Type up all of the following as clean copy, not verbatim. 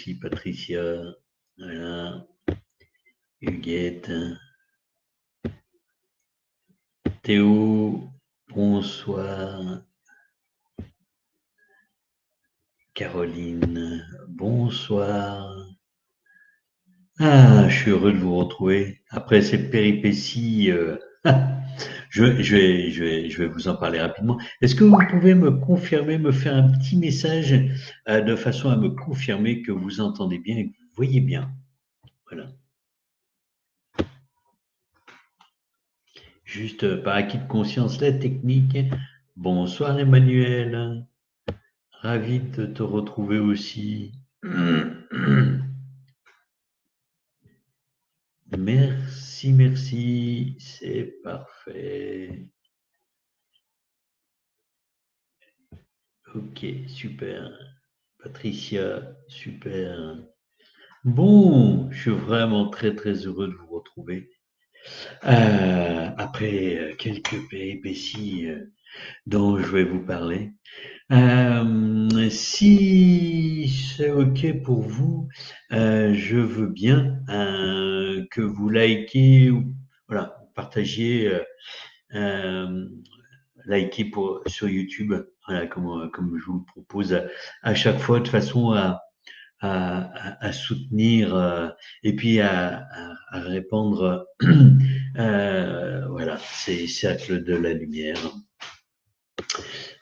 aussi, Patricia. Voilà. Huguette. Théo, bonsoir. Caroline, bonsoir. Ah, je suis heureux de vous retrouver. Après cette péripétie, je vais vous en parler rapidement. Est-ce que vous pouvez me confirmer, me faire un petit message de façon à me confirmer que vous entendez bien et que vous voyez bien? Voilà. Juste par acquis de conscience, la technique. Bonsoir Emmanuel. Ravi de te retrouver aussi. Merci, merci, c'est parfait. Ok, super. Patricia, super. Bon, je suis vraiment très très heureux de vous retrouver. Après quelques péripéties dont je vais vous parler. Si c'est ok pour vous, je veux bien que vous likez ou voilà, partagiez, likez sur YouTube, voilà, comme je vous le propose à chaque fois, de façon à soutenir et puis à répandre voilà, ces cercles de la lumière.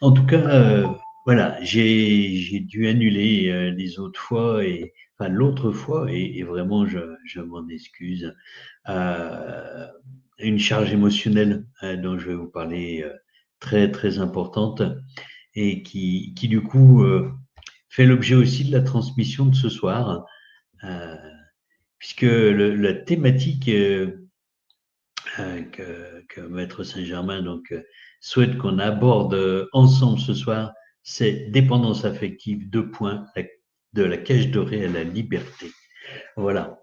En tout cas, voilà, j'ai dû annuler les autres fois et enfin l'autre fois et vraiment je m'en excuse. Euh, une charge émotionnelle dont je vais vous parler très très importante et qui du coup fait l'objet aussi de la transmission de ce soir, euh, puisque la thématique que Maître Saint-Germain donc souhaite qu'on aborde ensemble ce soir, c'est dépendance affective, 2 points, de la cage dorée à la liberté. Voilà.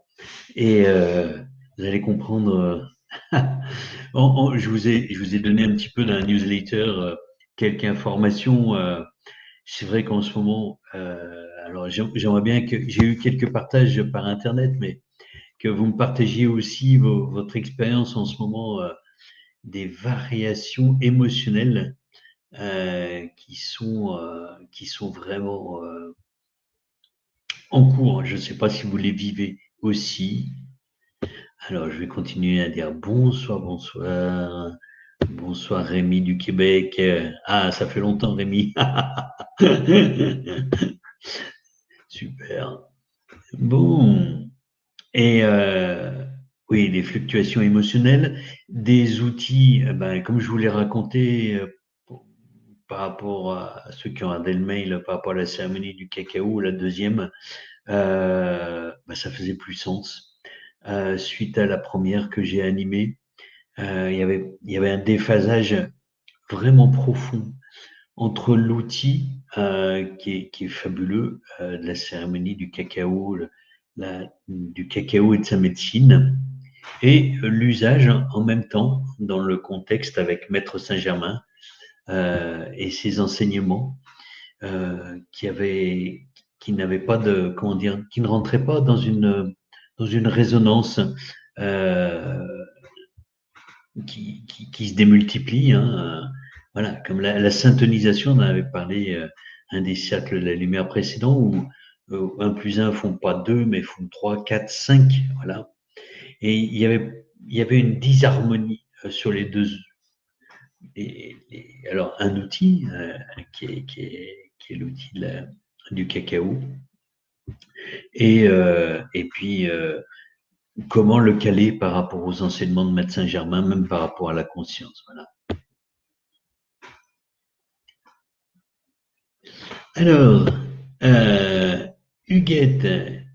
Et vous allez comprendre. Je vous ai donné un petit peu dans la newsletter quelques informations. C'est vrai qu'en ce moment, alors j'aimerais bien que j'ai eu quelques partages par internet, mais que vous me partagiez aussi votre expérience en ce moment des variations émotionnelles qui sont vraiment en cours. Je ne sais pas si vous les vivez aussi. Alors, je vais continuer à dire bonsoir, bonsoir. Bonsoir Rémi du Québec. Ah, ça fait longtemps Rémi. Super. Bon. Et oui, les fluctuations émotionnelles, des outils, ben, comme je vous l'ai raconté par rapport à ceux qui ont regardé le mail, par rapport à la cérémonie du cacao, la deuxième, ben, ça faisait plus sens. Suite à la première que j'ai animée, il y avait un déphasage vraiment profond entre l'outil qui est fabuleux de la cérémonie du cacao, du cacao et de sa médecine, et l'usage en même temps dans le contexte avec Maître Saint-Germain et ses enseignements qui n'avaient pas de, comment dire, qui ne rentraient pas dans une résonance euh, qui se démultiplie. Hein, voilà, comme la syntonisation, on en avait parlé un des cercles de la lumière précédents, où 1 plus 1 font pas 2, mais font 3, 4, 5. Voilà. Et il y avait une disharmonie sur les deux. Alors, un outil qui est l'outil du cacao, et puis comment le caler par rapport aux enseignements de Maître Saint-Germain, même par rapport à la conscience. Voilà. Alors, Huguette,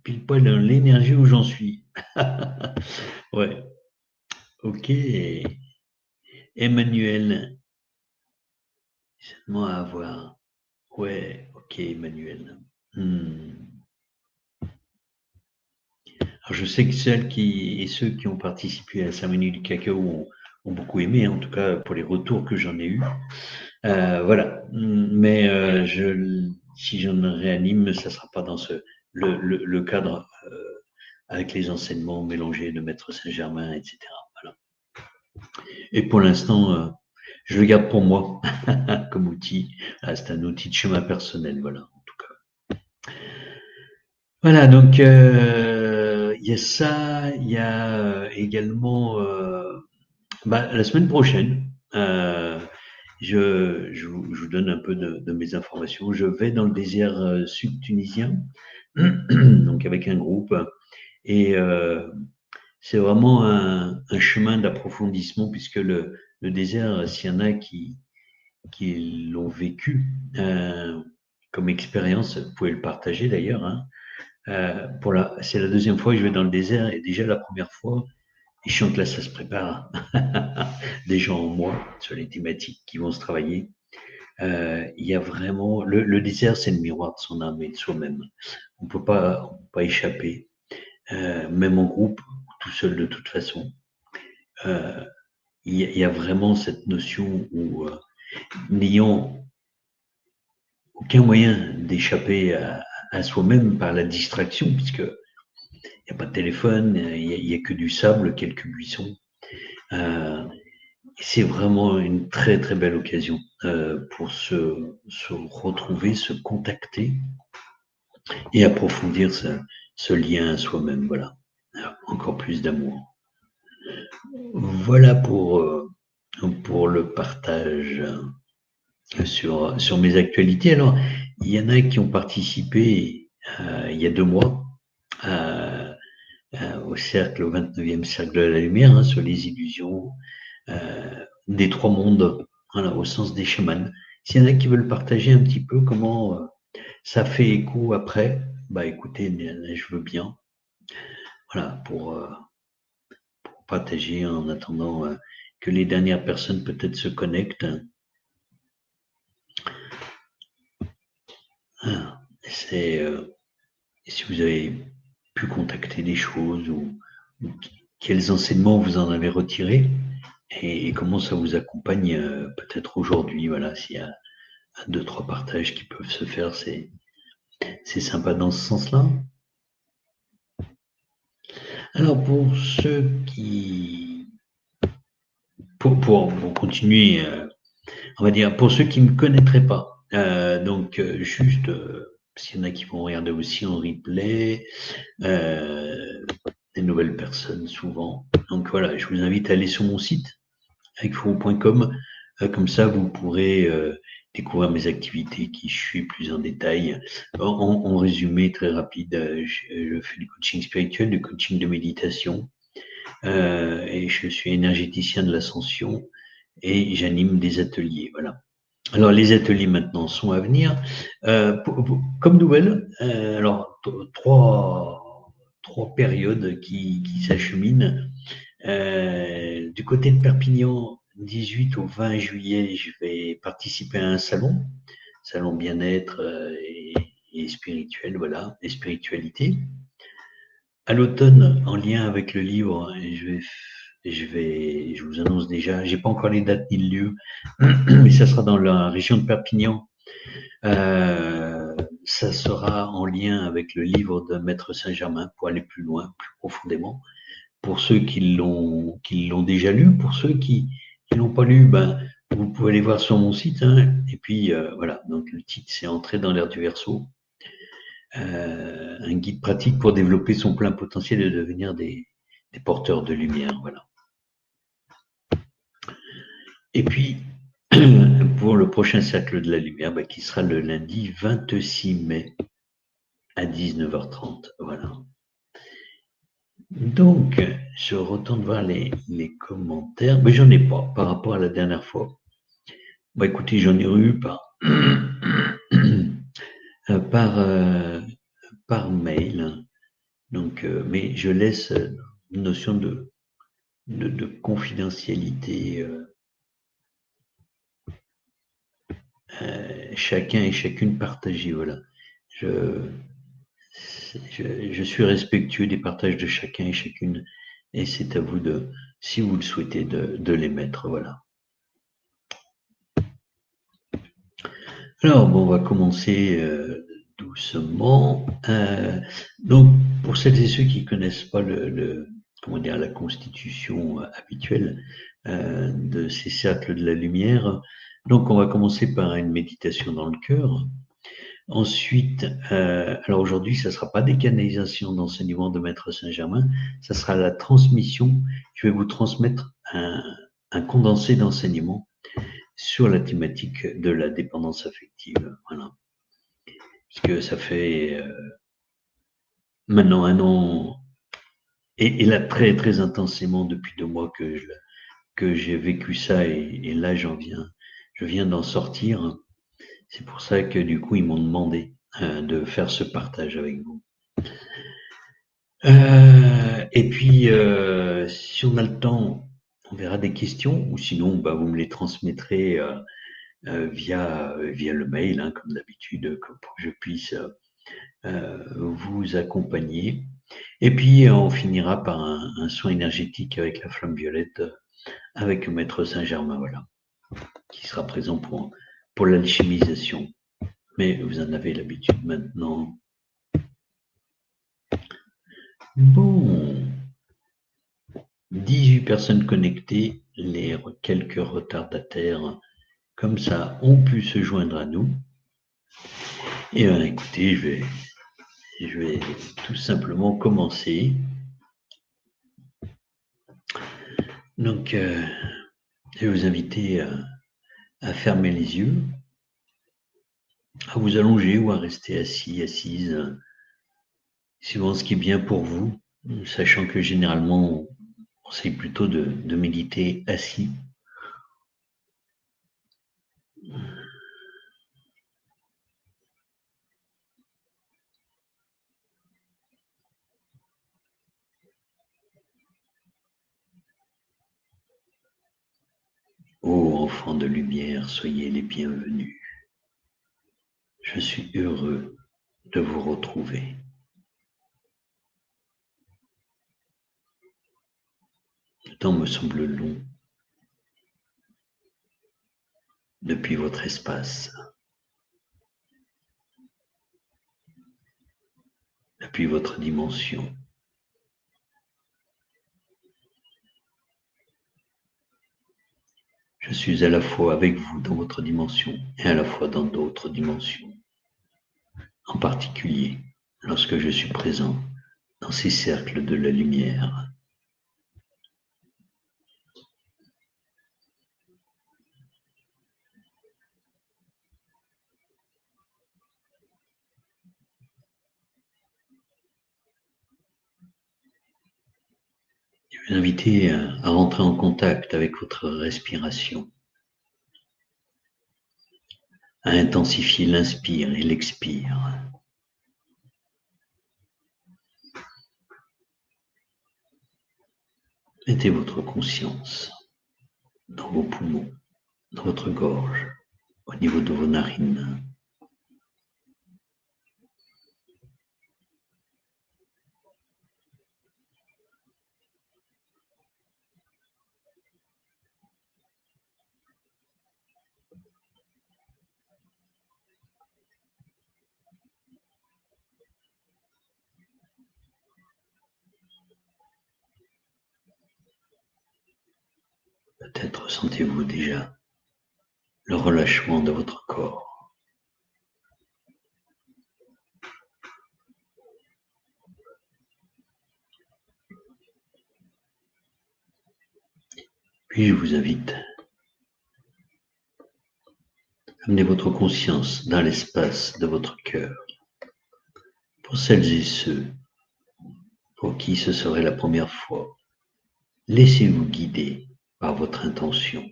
pile poil dans l'énergie où j'en suis. Ouais, ok. Emmanuel, seulement à voir. Ouais, ok, Emmanuel. Alors, je sais que ceux qui ont participé à la cérémonie du cacao ont beaucoup aimé, en tout cas pour les retours que j'en ai eus. Voilà. Mais si j'en réanime, ça ne sera pas le cadre avec les enseignements mélangés de Maître Saint-Germain, etc. Voilà. Et pour l'instant, je le garde pour moi comme outil. C'est un outil de chemin personnel, voilà, en tout cas. Voilà, donc il y a ça, il y a également la semaine prochaine, je vous donne un peu de mes informations. Je vais dans le désert sud-tunisien, donc avec un groupe, et c'est vraiment un chemin d'approfondissement puisque le désert, s'il y en a qui l'ont vécu comme expérience, vous pouvez le partager d'ailleurs. Hein. C'est la deuxième fois que je vais dans le désert et déjà la première fois, et je sens que là ça se prépare. Des gens en moi sur les thématiques qui vont se travailler. Il y a vraiment le désert, c'est le miroir de son âme et de soi-même. On peut pas échapper, même en groupe, tout seul de toute façon. Il y a vraiment cette notion où, n'ayant aucun moyen d'échapper à soi-même par la distraction, puisque il n'y a pas de téléphone, il y a que du sable, quelques buissons. C'est vraiment une très très belle occasion pour se retrouver, se contacter et approfondir ce lien à soi-même. Voilà, encore plus d'amour. Voilà pour le partage sur mes actualités. Alors, il y en a qui ont participé il y a 2 mois au cercle, au 29e cercle de la lumière, hein, sur les illusions des 3 mondes, voilà, au sens des chamans. S'il y en a qui veulent partager un petit peu comment ça fait écho après, bah écoutez, je veux bien. Voilà, pour partager en attendant que les dernières personnes peut-être se connectent. Ah, c'est si vous avez pu contacter des choses ou quels enseignements vous en avez retirés et comment ça vous accompagne peut-être aujourd'hui. Voilà, s'il y a 2-3 partages qui peuvent se faire, c'est sympa dans ce sens-là. Alors pour ceux qui, pour continuer, on va dire pour ceux qui ne connaîtraient pas, donc juste s'il y en a qui vont regarder aussi en replay, des nouvelles personnes souvent. Donc voilà, je vous invite à aller sur mon site avec.com, comme ça vous pourrez découvrir mes activités qui je suis plus en détail. En résumé très rapide, je fais du coaching spirituel, du coaching de méditation, et je suis énergéticien de l'ascension et j'anime des ateliers. Voilà. Alors les ateliers maintenant sont à venir. Comme nouvelle, alors trois périodes qui s'acheminent. Du côté de Perpignan, 18 au 20 juillet, je vais participer à un salon bien-être et spirituel, voilà, et spiritualité. À l'automne, en lien avec le livre, je vous annonce déjà, j'ai pas encore les dates ni le lieu, mais ça sera dans la région de Perpignan. Ça sera en lien avec le livre de Maître Saint-Germain pour aller plus loin, plus profondément. Pour ceux qui l'ont déjà lu, pour ceux qui l'ont pas lu, ben vous pouvez aller voir sur mon site. Hein, et puis voilà, donc le titre c'est Entrer dans l'ère du Verseau. Un guide pratique pour développer son plein potentiel et devenir des porteurs de lumière. Voilà. Et puis, pour le prochain cercle de la lumière, qui sera le lundi 26 mai à 19h30. Voilà. Donc, je retourne voir les commentaires. Mais j'en ai pas par rapport à la dernière fois. Écoutez, j'en ai eu par mail. Donc, mais je laisse une notion de confidentialité. Chacun et chacune partager. Voilà. Je suis respectueux des partages de chacun et chacune, et c'est à vous si vous le souhaitez, de les mettre. Voilà. Alors, on va commencer doucement. Donc, pour celles et ceux qui connaissent pas comment dire, la constitution habituelle de ces cercles de la lumière, donc on va commencer par une méditation dans le cœur. Ensuite, alors aujourd'hui, ça ne sera pas des canalisations d'enseignement de Maître Saint-Germain, ça sera la transmission. Je vais vous transmettre un condensé d'enseignement sur la thématique de la dépendance affective. Voilà. Parce que ça fait maintenant 1 an, et là très très intensément depuis 2 mois que j'ai vécu ça, et là je viens d'en sortir. C'est pour ça que du coup ils m'ont demandé de faire ce partage avec vous. Et puis si on a le temps, on verra des questions, ou sinon bah, vous me les transmettrez via le mail, hein, comme d'habitude, pour que je puisse vous accompagner. Et puis on finira par un soin énergétique avec la flamme violette, avec Maître Saint-Germain, voilà, qui sera présent pour l'alchimisation. Mais vous en avez l'habitude maintenant. Bon, 18 personnes connectées, les quelques retardataires comme ça ont pu se joindre à nous. Et écoutez, je vais tout simplement commencer. Donc, je vais vous inviter à fermer les yeux, à vous allonger ou à rester assis, assise, suivant ce qui est bien pour vous, sachant que généralement, on conseille plutôt de méditer assis. Ô enfants de lumière, soyez les bienvenus. Je suis heureux de vous retrouver. Le temps me semble long depuis votre espace, depuis votre dimension. Je suis à la fois avec vous dans votre dimension et à la fois dans d'autres dimensions. En particulier, lorsque je suis présent dans ces cercles de la lumière. Je vous invite à rentrer en contact avec votre respiration, à intensifier l'inspire et l'expire. Mettez votre conscience dans vos poumons, dans votre gorge, au niveau de vos narines. Peut-être sentez-vous déjà le relâchement de votre corps. Puis je vous invite à amener votre conscience dans l'espace de votre cœur. Pour celles et ceux pour qui ce serait la première fois, laissez-vous guider par votre intention.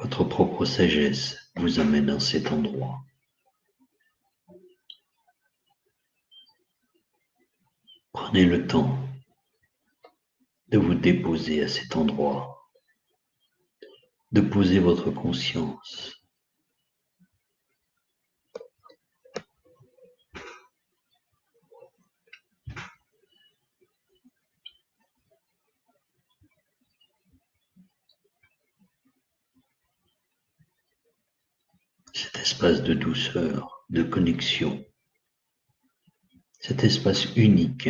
Votre propre sagesse vous amène dans cet endroit. Prenez le temps de vous déposer à cet endroit, de poser votre conscience. cet espace de douceur, de connexion, cet espace unique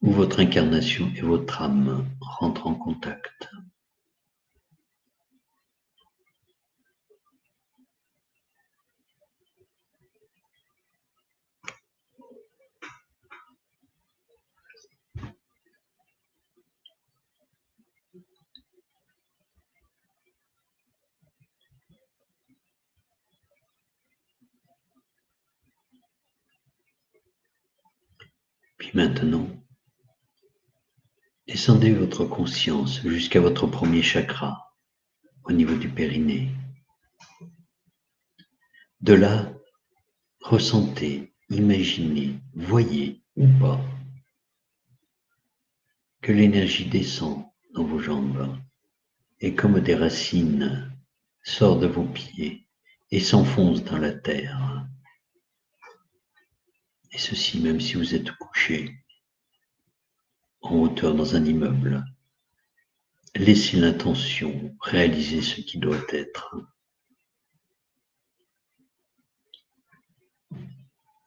où votre incarnation et votre âme rentrent en contact. Puis maintenant, descendez votre conscience jusqu'à votre premier chakra, au niveau du périnée. De là, ressentez, imaginez, voyez ou pas que l'énergie descend dans vos jambes et comme des racines sort de vos pieds et s'enfonce dans la terre. Et ceci même si vous êtes couché en hauteur dans un immeuble. Laissez l'intention réaliser ce qui doit être.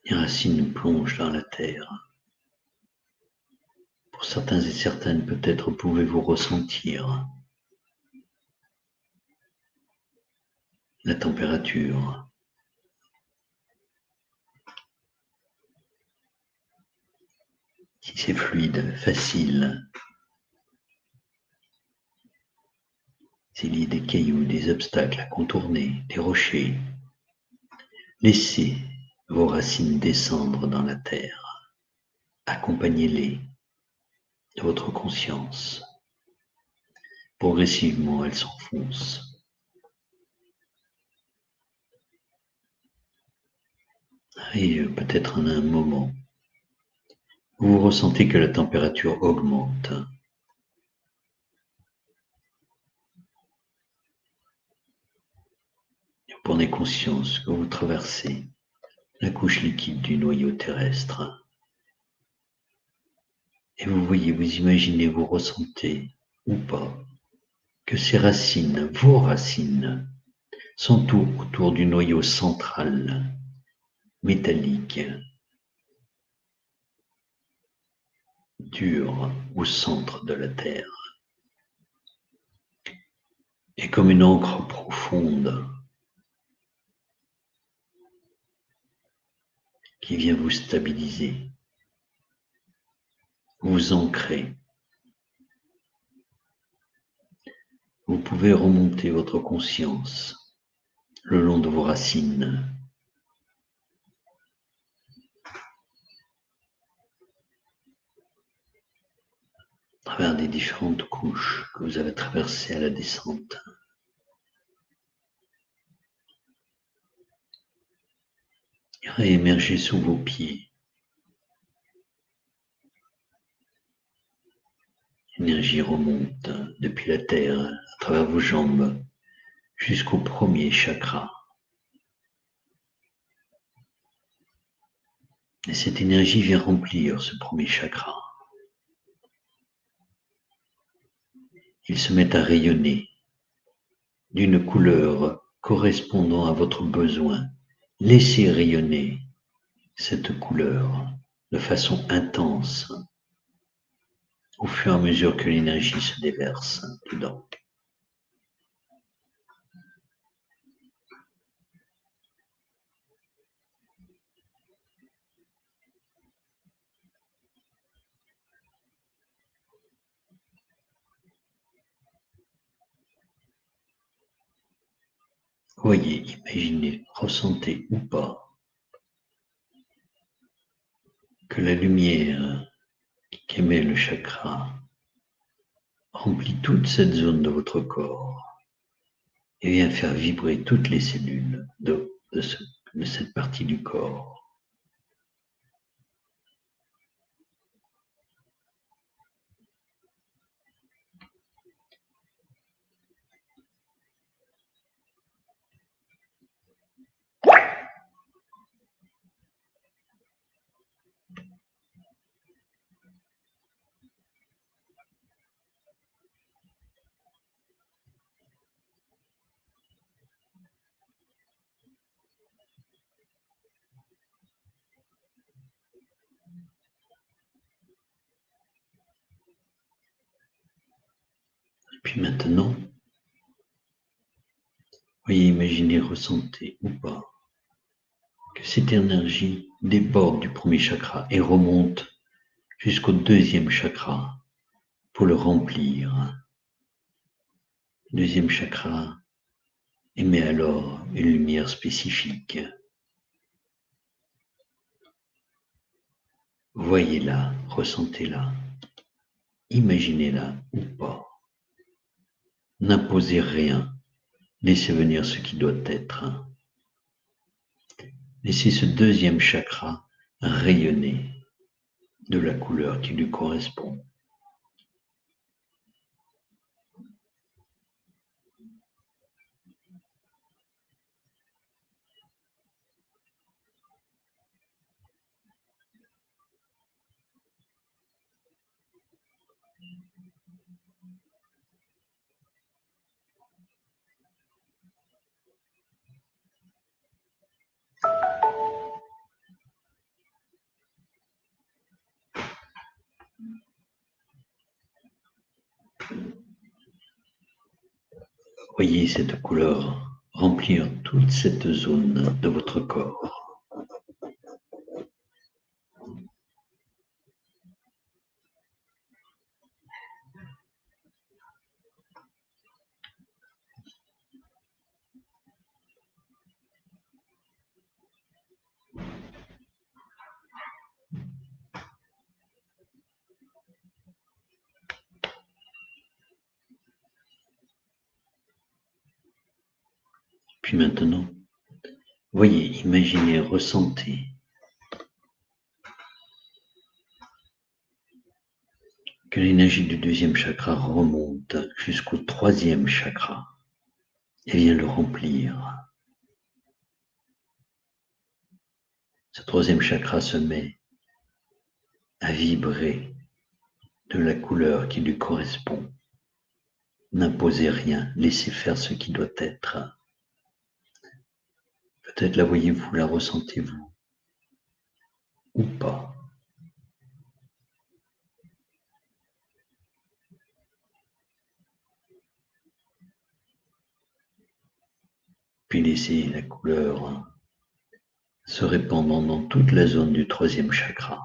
Les racines plongent dans la terre. Pour certains et certaines, peut-être pouvez-vous ressentir la température. Si c'est fluide, facile, s'il y a des cailloux, des obstacles à contourner, des rochers, laissez vos racines descendre dans la terre. Accompagnez-les de votre conscience. Progressivement, elles s'enfoncent. Et peut-être en un moment, vous ressentez que la température augmente. Vous prenez conscience que vous traversez la couche liquide du noyau terrestre. Et vous voyez, vous imaginez, vous ressentez ou pas que ces racines, vos racines, s'entourent autour du noyau central, métallique, dur, au centre de la Terre. Et comme une encre profonde qui vient vous stabiliser, vous ancrer. Vous pouvez remonter votre conscience le long de vos racines. À travers des différentes couches que vous avez traversées à la descente. Et réémerger sous vos pieds. L'énergie remonte depuis la terre, à travers vos jambes, jusqu'au premier chakra. Et cette énergie vient remplir ce premier chakra. Il se met à rayonner d'une couleur correspondant à votre besoin. Laissez rayonner cette couleur de façon intense au fur et à mesure que l'énergie se déverse dedans. Voyez, imaginez, ressentez ou pas que la lumière qu'émet le chakra remplit toute cette zone de votre corps et vient faire vibrer toutes les cellules de cette partie du corps. Puis maintenant, voyez, imaginez, ressentez ou pas que cette énergie déborde du premier chakra et remonte jusqu'au deuxième chakra pour le remplir. Le deuxième chakra émet alors une lumière spécifique. Voyez-la, ressentez-la, imaginez-la ou pas. N'imposez rien, laissez venir ce qui doit être. Laissez ce deuxième chakra rayonner de la couleur qui lui correspond. Voyez cette couleur remplir toute cette zone de votre corps. Puis maintenant, voyez, imaginez, ressentez que l'énergie du deuxième chakra remonte jusqu'au troisième chakra et vient le remplir. Ce troisième chakra se met à vibrer de la couleur qui lui correspond. N'imposez rien, laissez faire ce qui doit être. Peut-être la voyez-vous, la ressentez-vous, ou pas. Puis laissez la couleur se répandre dans toute la zone du troisième chakra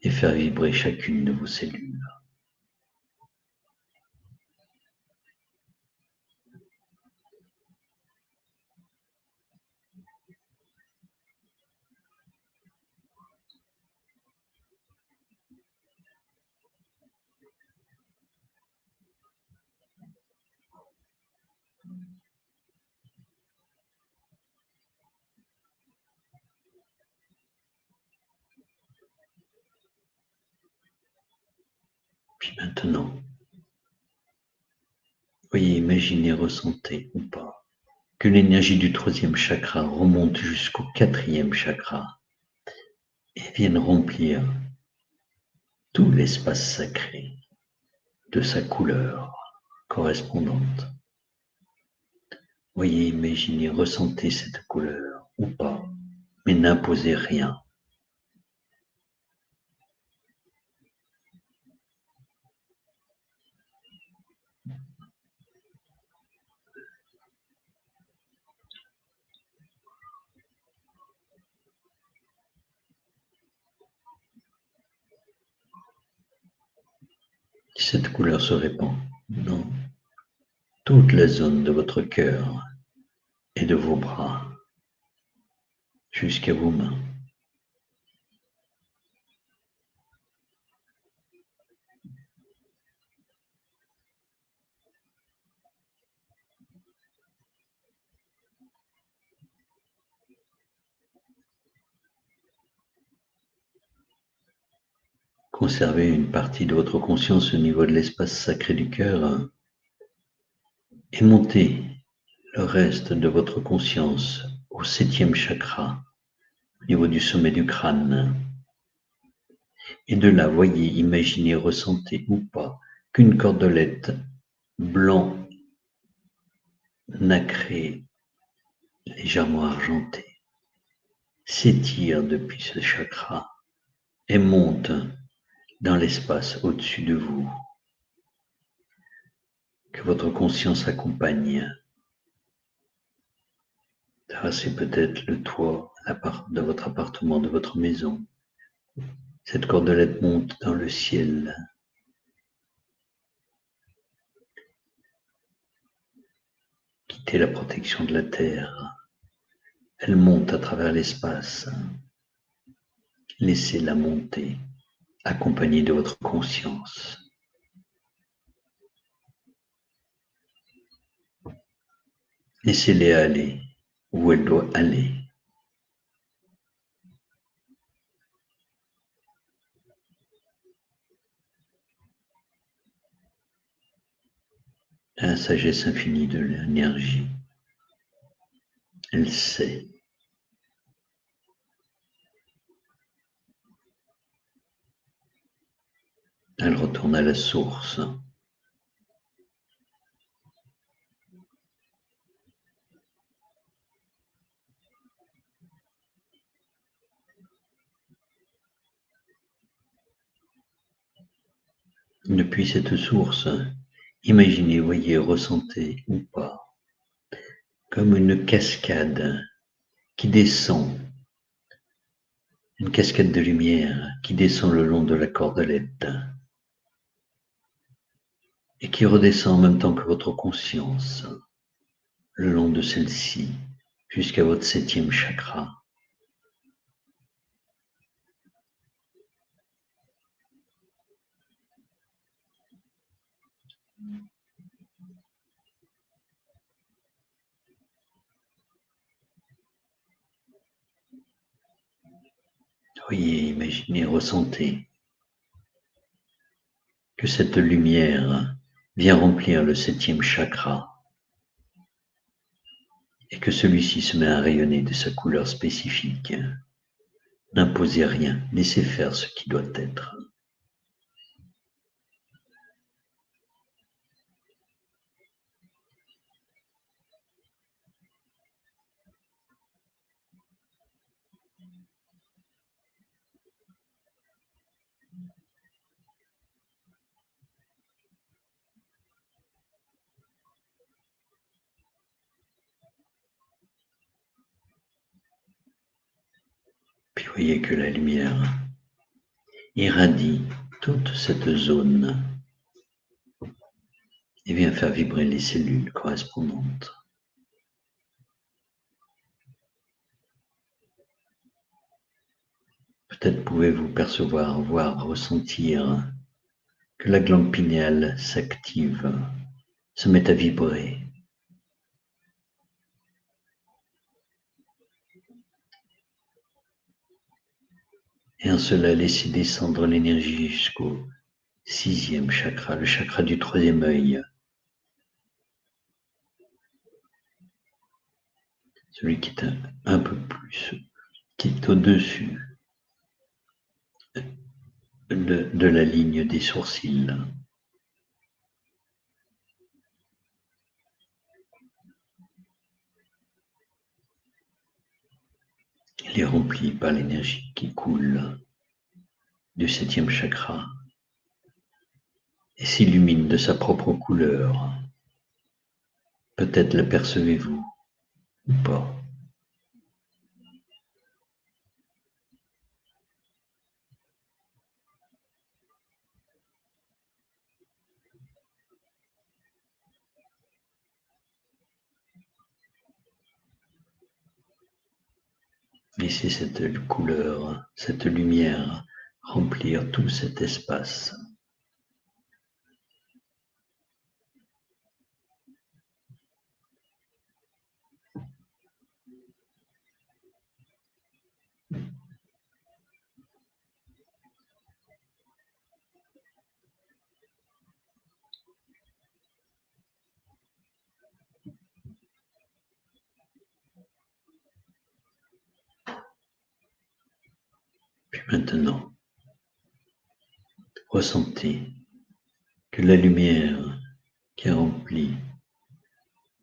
et faire vibrer chacune de vos cellules. Puis maintenant, voyez, imaginez, ressentez ou pas que l'énergie du troisième chakra remonte jusqu'au quatrième chakra et vienne remplir tout l'espace sacré de sa couleur correspondante. Voyez, imaginez, ressentez cette couleur ou pas, mais n'imposez rien. Cette couleur se répand dans toute la zone de votre cœur et de vos bras jusqu'à vos mains. Conservez une partie de votre conscience au niveau de l'espace sacré du cœur et montez le reste de votre conscience au septième chakra, au niveau du sommet du crâne. Et de là, voyez, imaginez, ressentez ou pas qu'une cordelette blanc nacré, légèrement argenté, s'étire depuis ce chakra et monte dans l'espace au-dessus de vous. que votre conscience accompagne. C'est peut-être le toit de votre appartement, de votre maison. Cette cordelette monte dans le ciel. Quittez la protection de la terre. Elle monte à travers l'espace. Laissez-la monter, accompagnée de votre conscience. Laissez-les aller où elle doit aller. La sagesse infinie de l'énergie. Elle sait. Elle retourne à la source. Depuis cette source, imaginez, voyez, ressentez ou pas, comme une cascade qui descend, une cascade de lumière qui descend le long de la cordelette et qui redescend en même temps que votre conscience, le long de celle-ci, jusqu'à votre 7e chakra. Voyez, imaginez, ressentez que cette lumière vient remplir le 7e chakra et que celui-ci se met à rayonner de sa couleur spécifique. N'imposez rien, laissez faire ce qui doit être. Puis voyez que la lumière irradie toute cette zone et vient faire vibrer les cellules correspondantes. Peut-être pouvez-vous percevoir, voir, ressentir que la glande pinéale s'active, se met à vibrer. Et en cela, laissez descendre l'énergie jusqu'au 6e chakra, le chakra du 3e œil. Celui qui est un peu plus, qui est au-dessus de la ligne des sourcils. Il est rempli par l'énergie qui coule du 7e chakra et s'illumine de sa propre couleur. Peut-être l'apercevez-vous ou pas. Laissez cette couleur, cette lumière remplir tout cet espace. Puis maintenant, ressentez que la lumière qui remplit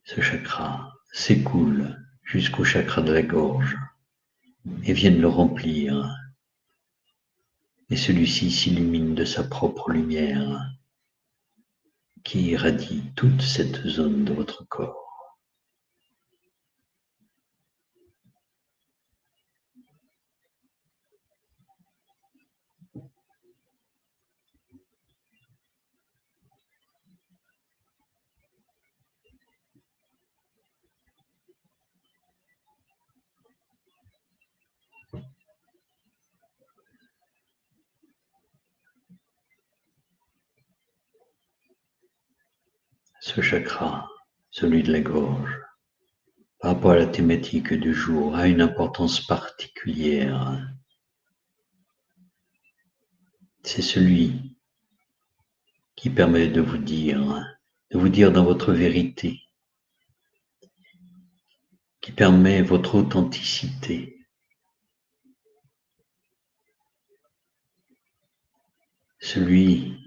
ce chakra s'écoule jusqu'au chakra de la gorge et vienne le remplir. Et celui-ci s'illumine de sa propre lumière qui irradie toute cette zone de votre corps. Ce chakra, celui de la gorge, par rapport à la thématique du jour, a une importance particulière. C'est celui qui permet de vous dire dans votre vérité, qui permet votre authenticité. Celui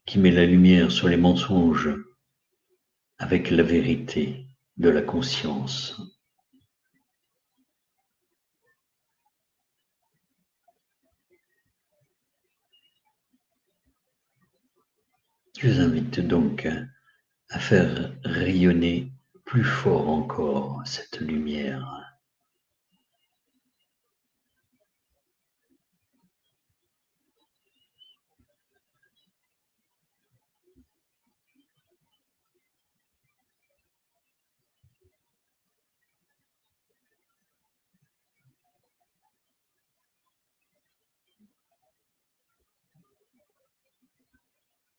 qui met la lumière sur les mensonges avec la vérité de la conscience. Je vous invite donc à faire rayonner plus fort encore cette lumière.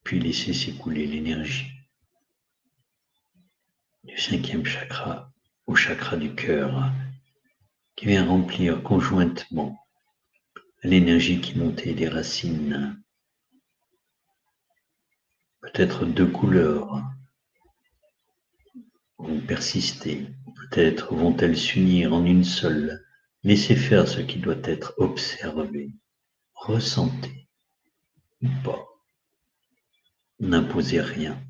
Puis laissez s'écouler l'énergie du 5e chakra au chakra du cœur, qui vient remplir conjointement l'énergie qui montait des racines. Peut-être 2 couleurs vont persister, peut-être vont-elles s'unir en une seule. Laissez faire ce qui doit être observé, ressentez ou pas. N'imposez rien.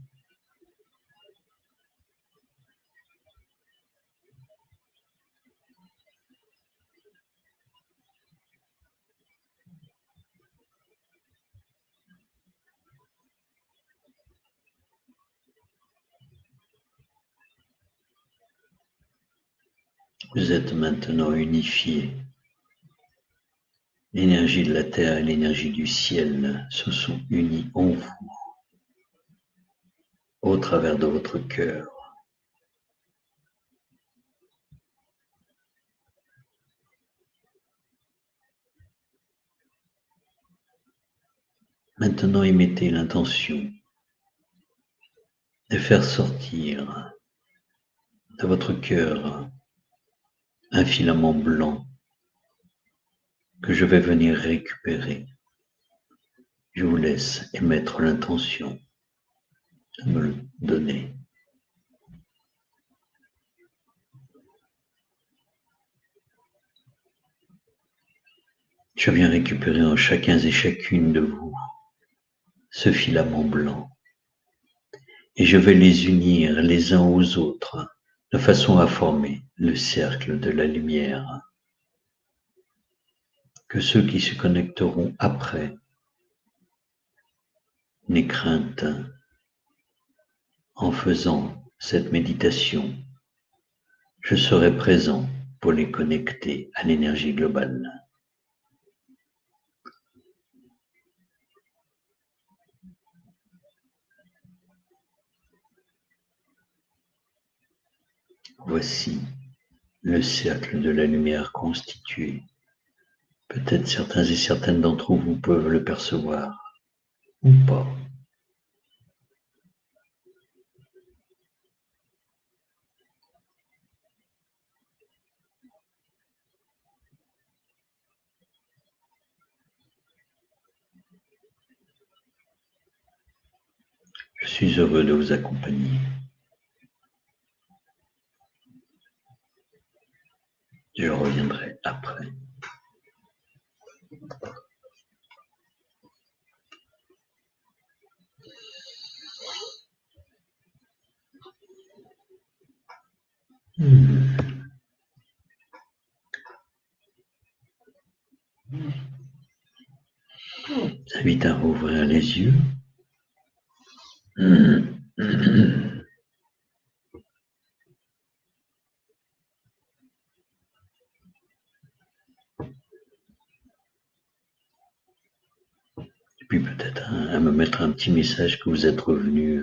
Vous êtes maintenant unifiés. L'énergie de la terre et l'énergie du ciel se sont unies en vous, au travers de votre cœur. Maintenant, émettez l'intention de faire sortir de votre cœur un filament blanc que je vais venir récupérer. Je vous laisse émettre l'intention de me le donner. Je viens récupérer en chacun et chacune de vous ce filament blanc et je vais les unir les uns aux autres de façon à former le cercle de la lumière. Que ceux qui se connecteront après n'aient crainte en faisant cette méditation. Je serai présent pour les connecter à l'énergie globale. Voici le cercle de la lumière constitué. Peut-être certains et certaines d'entre vous peuvent le percevoir, ou pas. Je suis heureux de vous accompagner. Je reviendrai après. J'invite à rouvrir les yeux. Et puis peut-être à me mettre un petit message que vous êtes revenu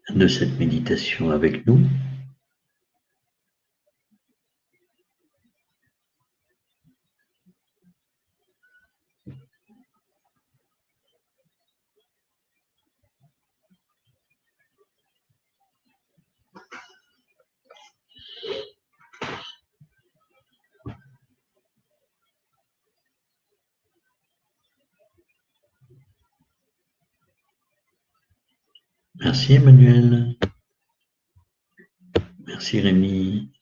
de cette méditation avec nous. Merci Emmanuel. Merci Rémi.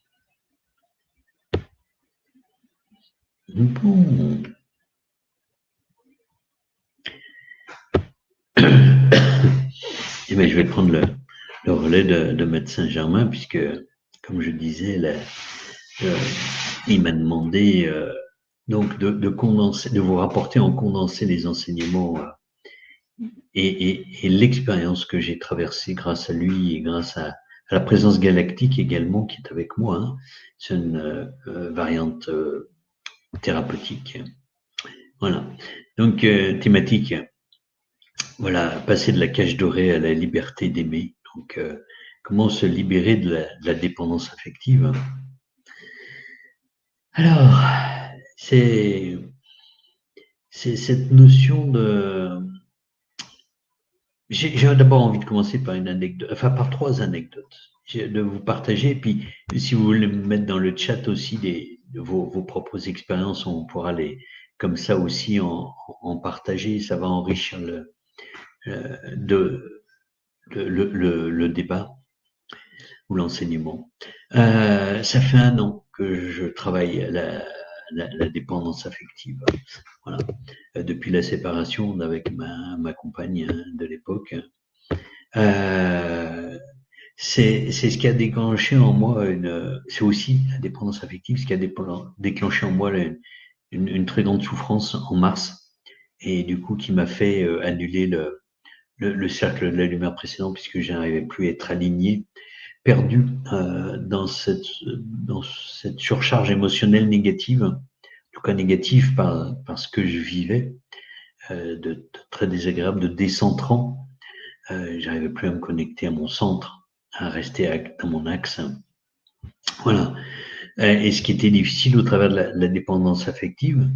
Bon. Eh bien, je vais prendre le relais de Maître Saint-Germain, puisque, comme je disais, il m'a demandé donc de condenser, de vous rapporter en condensé les enseignements et l'expérience que j'ai traversée grâce à lui et grâce à la présence galactique également qui est avec moi. Hein. C'est une variante thérapeutique. Voilà. Donc, thématique. Voilà, passer de la cage dorée à la liberté d'aimer. Donc, comment se libérer de la dépendance affective? Alors, c'est cette notion de... J'ai d'abord envie de commencer par une anecdote, enfin par 3 anecdotes, de vous partager. Et puis, si vous voulez me mettre dans le chat aussi vos propres expériences, on pourra comme ça aussi en partager. Ça va enrichir le débat ou l'enseignement. Ça fait 1 an que je travaille la dépendance affective. Voilà. Depuis la séparation avec ma compagne de l'époque. C'est ce qui a déclenché en moi c'est aussi la dépendance affective, ce qui a déclenché en moi une très grande souffrance en mars, et du coup qui m'a fait annuler le cercle de la lumière précédent, puisque je n'arrivais plus à être aligné, perdu dans cette surcharge émotionnelle négative, en tout cas négative par ce que je vivais, de très désagréable, de décentrant. J'arrivais plus à me connecter à mon centre, à rester dans mon axe. Voilà. Et ce qui était difficile au travers de la dépendance affective,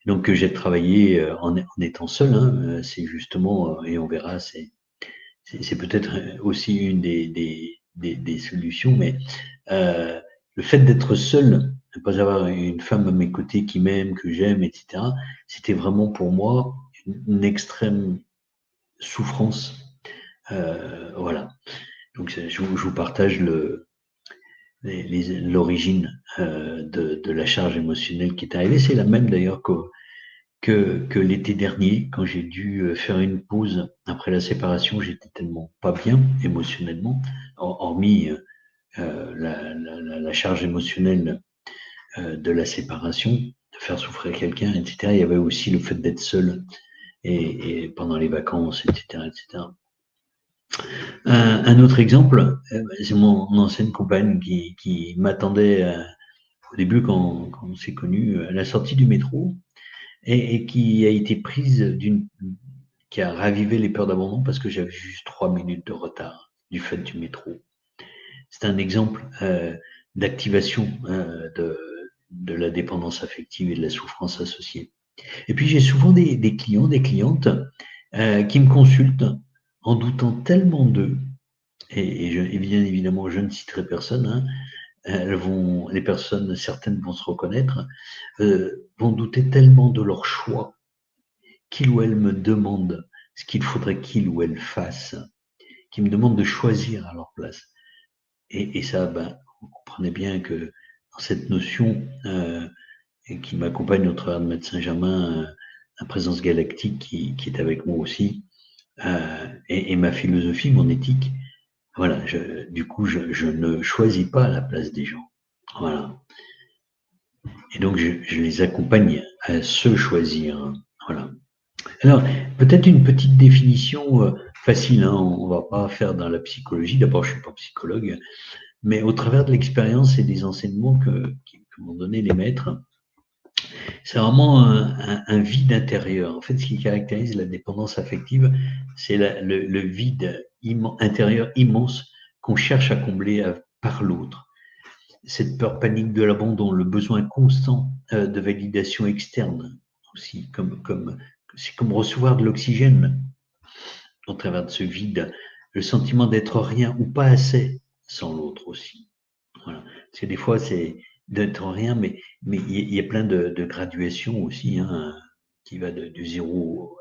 donc que j'ai travaillé en étant seul, hein, c'est justement, et on verra, c'est peut-être aussi une des solutions, mais le fait d'être seul, de ne pas avoir une femme à mes côtés qui m'aime, que j'aime, etc., c'était vraiment pour moi une extrême souffrance. Voilà. Donc je vous partage l'origine de la charge émotionnelle qui est arrivée. C'est la même d'ailleurs que l'été dernier, quand j'ai dû faire une pause après la séparation. J'étais tellement pas bien émotionnellement, hormis la charge émotionnelle de la séparation, de faire souffrir quelqu'un, etc. Il y avait aussi le fait d'être seul et pendant les vacances, etc., etc. Un autre exemple, c'est mon ancienne compagne qui m'attendait au début quand on s'est connus à la sortie du métro, et qui a été prise qui a ravivé les peurs d'abandon parce que j'avais juste 3 minutes de retard du fait du métro. C'est un exemple d'activation de la dépendance affective et de la souffrance associée. Et puis j'ai souvent des clients, des clientes qui me consultent en doutant tellement d'eux, et bien évidemment je ne citerai personne, hein, les personnes, certaines vont se reconnaître, vont douter tellement de leur choix, qu'il ou elle me demande ce qu'il faudrait qu'il ou elle fasse, qui me demandent de choisir à leur place. Et ça, vous comprenez bien que dans cette notion qui m'accompagne au travers de Maître Saint-Germain, la présence galactique qui est avec moi aussi, et ma philosophie, mon éthique, voilà, du coup, je ne choisis pas à la place des gens. Voilà. Et donc, je les accompagne à se choisir. Voilà. Alors, peut-être une petite définition facile, hein, on ne va pas faire dans la psychologie. D'abord, je ne suis pas psychologue, mais au travers de l'expérience et des enseignements que m'ont donné les maîtres, c'est vraiment un vide intérieur. En fait, ce qui caractérise la dépendance affective, c'est le vide intérieur immense qu'on cherche à combler par l'autre. Cette peur panique de l'abandon, le besoin constant de validation externe aussi, c'est comme recevoir de l'oxygène au travers de ce vide, le sentiment d'être rien ou pas assez sans l'autre aussi. Voilà. Parce que des fois, c'est d'être rien, mais il y a plein de graduations aussi, hein, qui va du 0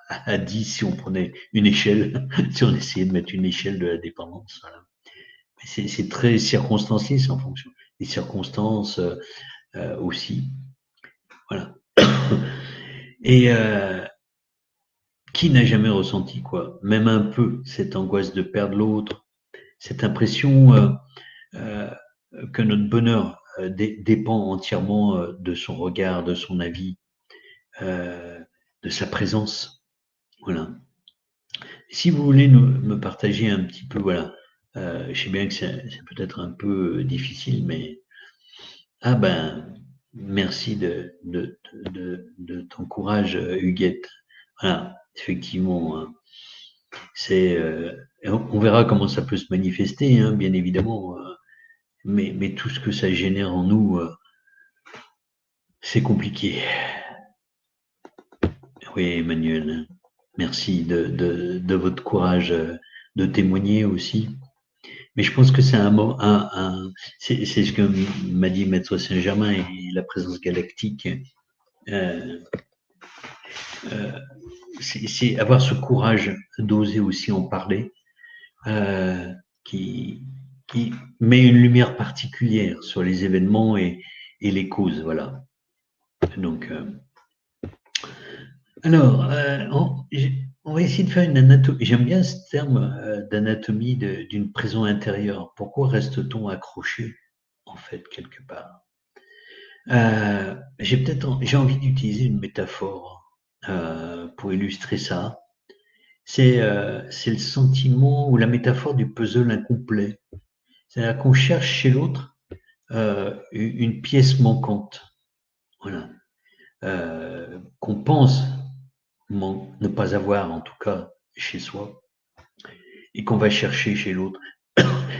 à 10 si on prenait une échelle, si on essayait de mettre une échelle de la dépendance. Voilà. C'est très circonstancié, c'est en fonction des circonstances aussi. Voilà. Et qui n'a jamais ressenti, quoi, même un peu, cette angoisse de perdre l'autre, cette impression que notre bonheur dépend entièrement de son regard, de son avis, de sa présence. Voilà. Si vous voulez me partager un petit peu, voilà, je sais bien que c'est peut-être un peu difficile, mais ah ben, merci de ton courage, Huguette. Voilà, effectivement, hein, c'est, on verra comment ça peut se manifester, hein, bien évidemment, mais tout ce que ça génère en nous, c'est compliqué. Oui, Emmanuel, merci de votre courage de témoigner aussi. Mais je pense que c'est c'est ce que m'a dit Maître Saint-Germain et la présence galactique. Euh, euh, c'est avoir ce courage d'oser aussi en parler, euh, qui, qui met une lumière particulière sur les événements et les causes. Voilà. Donc, alors, on va essayer de faire une anatomie. J'aime bien ce terme d'anatomie d'une prison intérieure. Pourquoi reste-t-on accroché, en fait, quelque part? J'ai envie d'utiliser une métaphore pour illustrer ça. C'est le sentiment ou la métaphore du puzzle incomplet. C'est-à-dire qu'on cherche chez l'autre une pièce manquante. Voilà. Qu'on pense ne pas avoir, en tout cas, chez soi, et qu'on va chercher chez l'autre.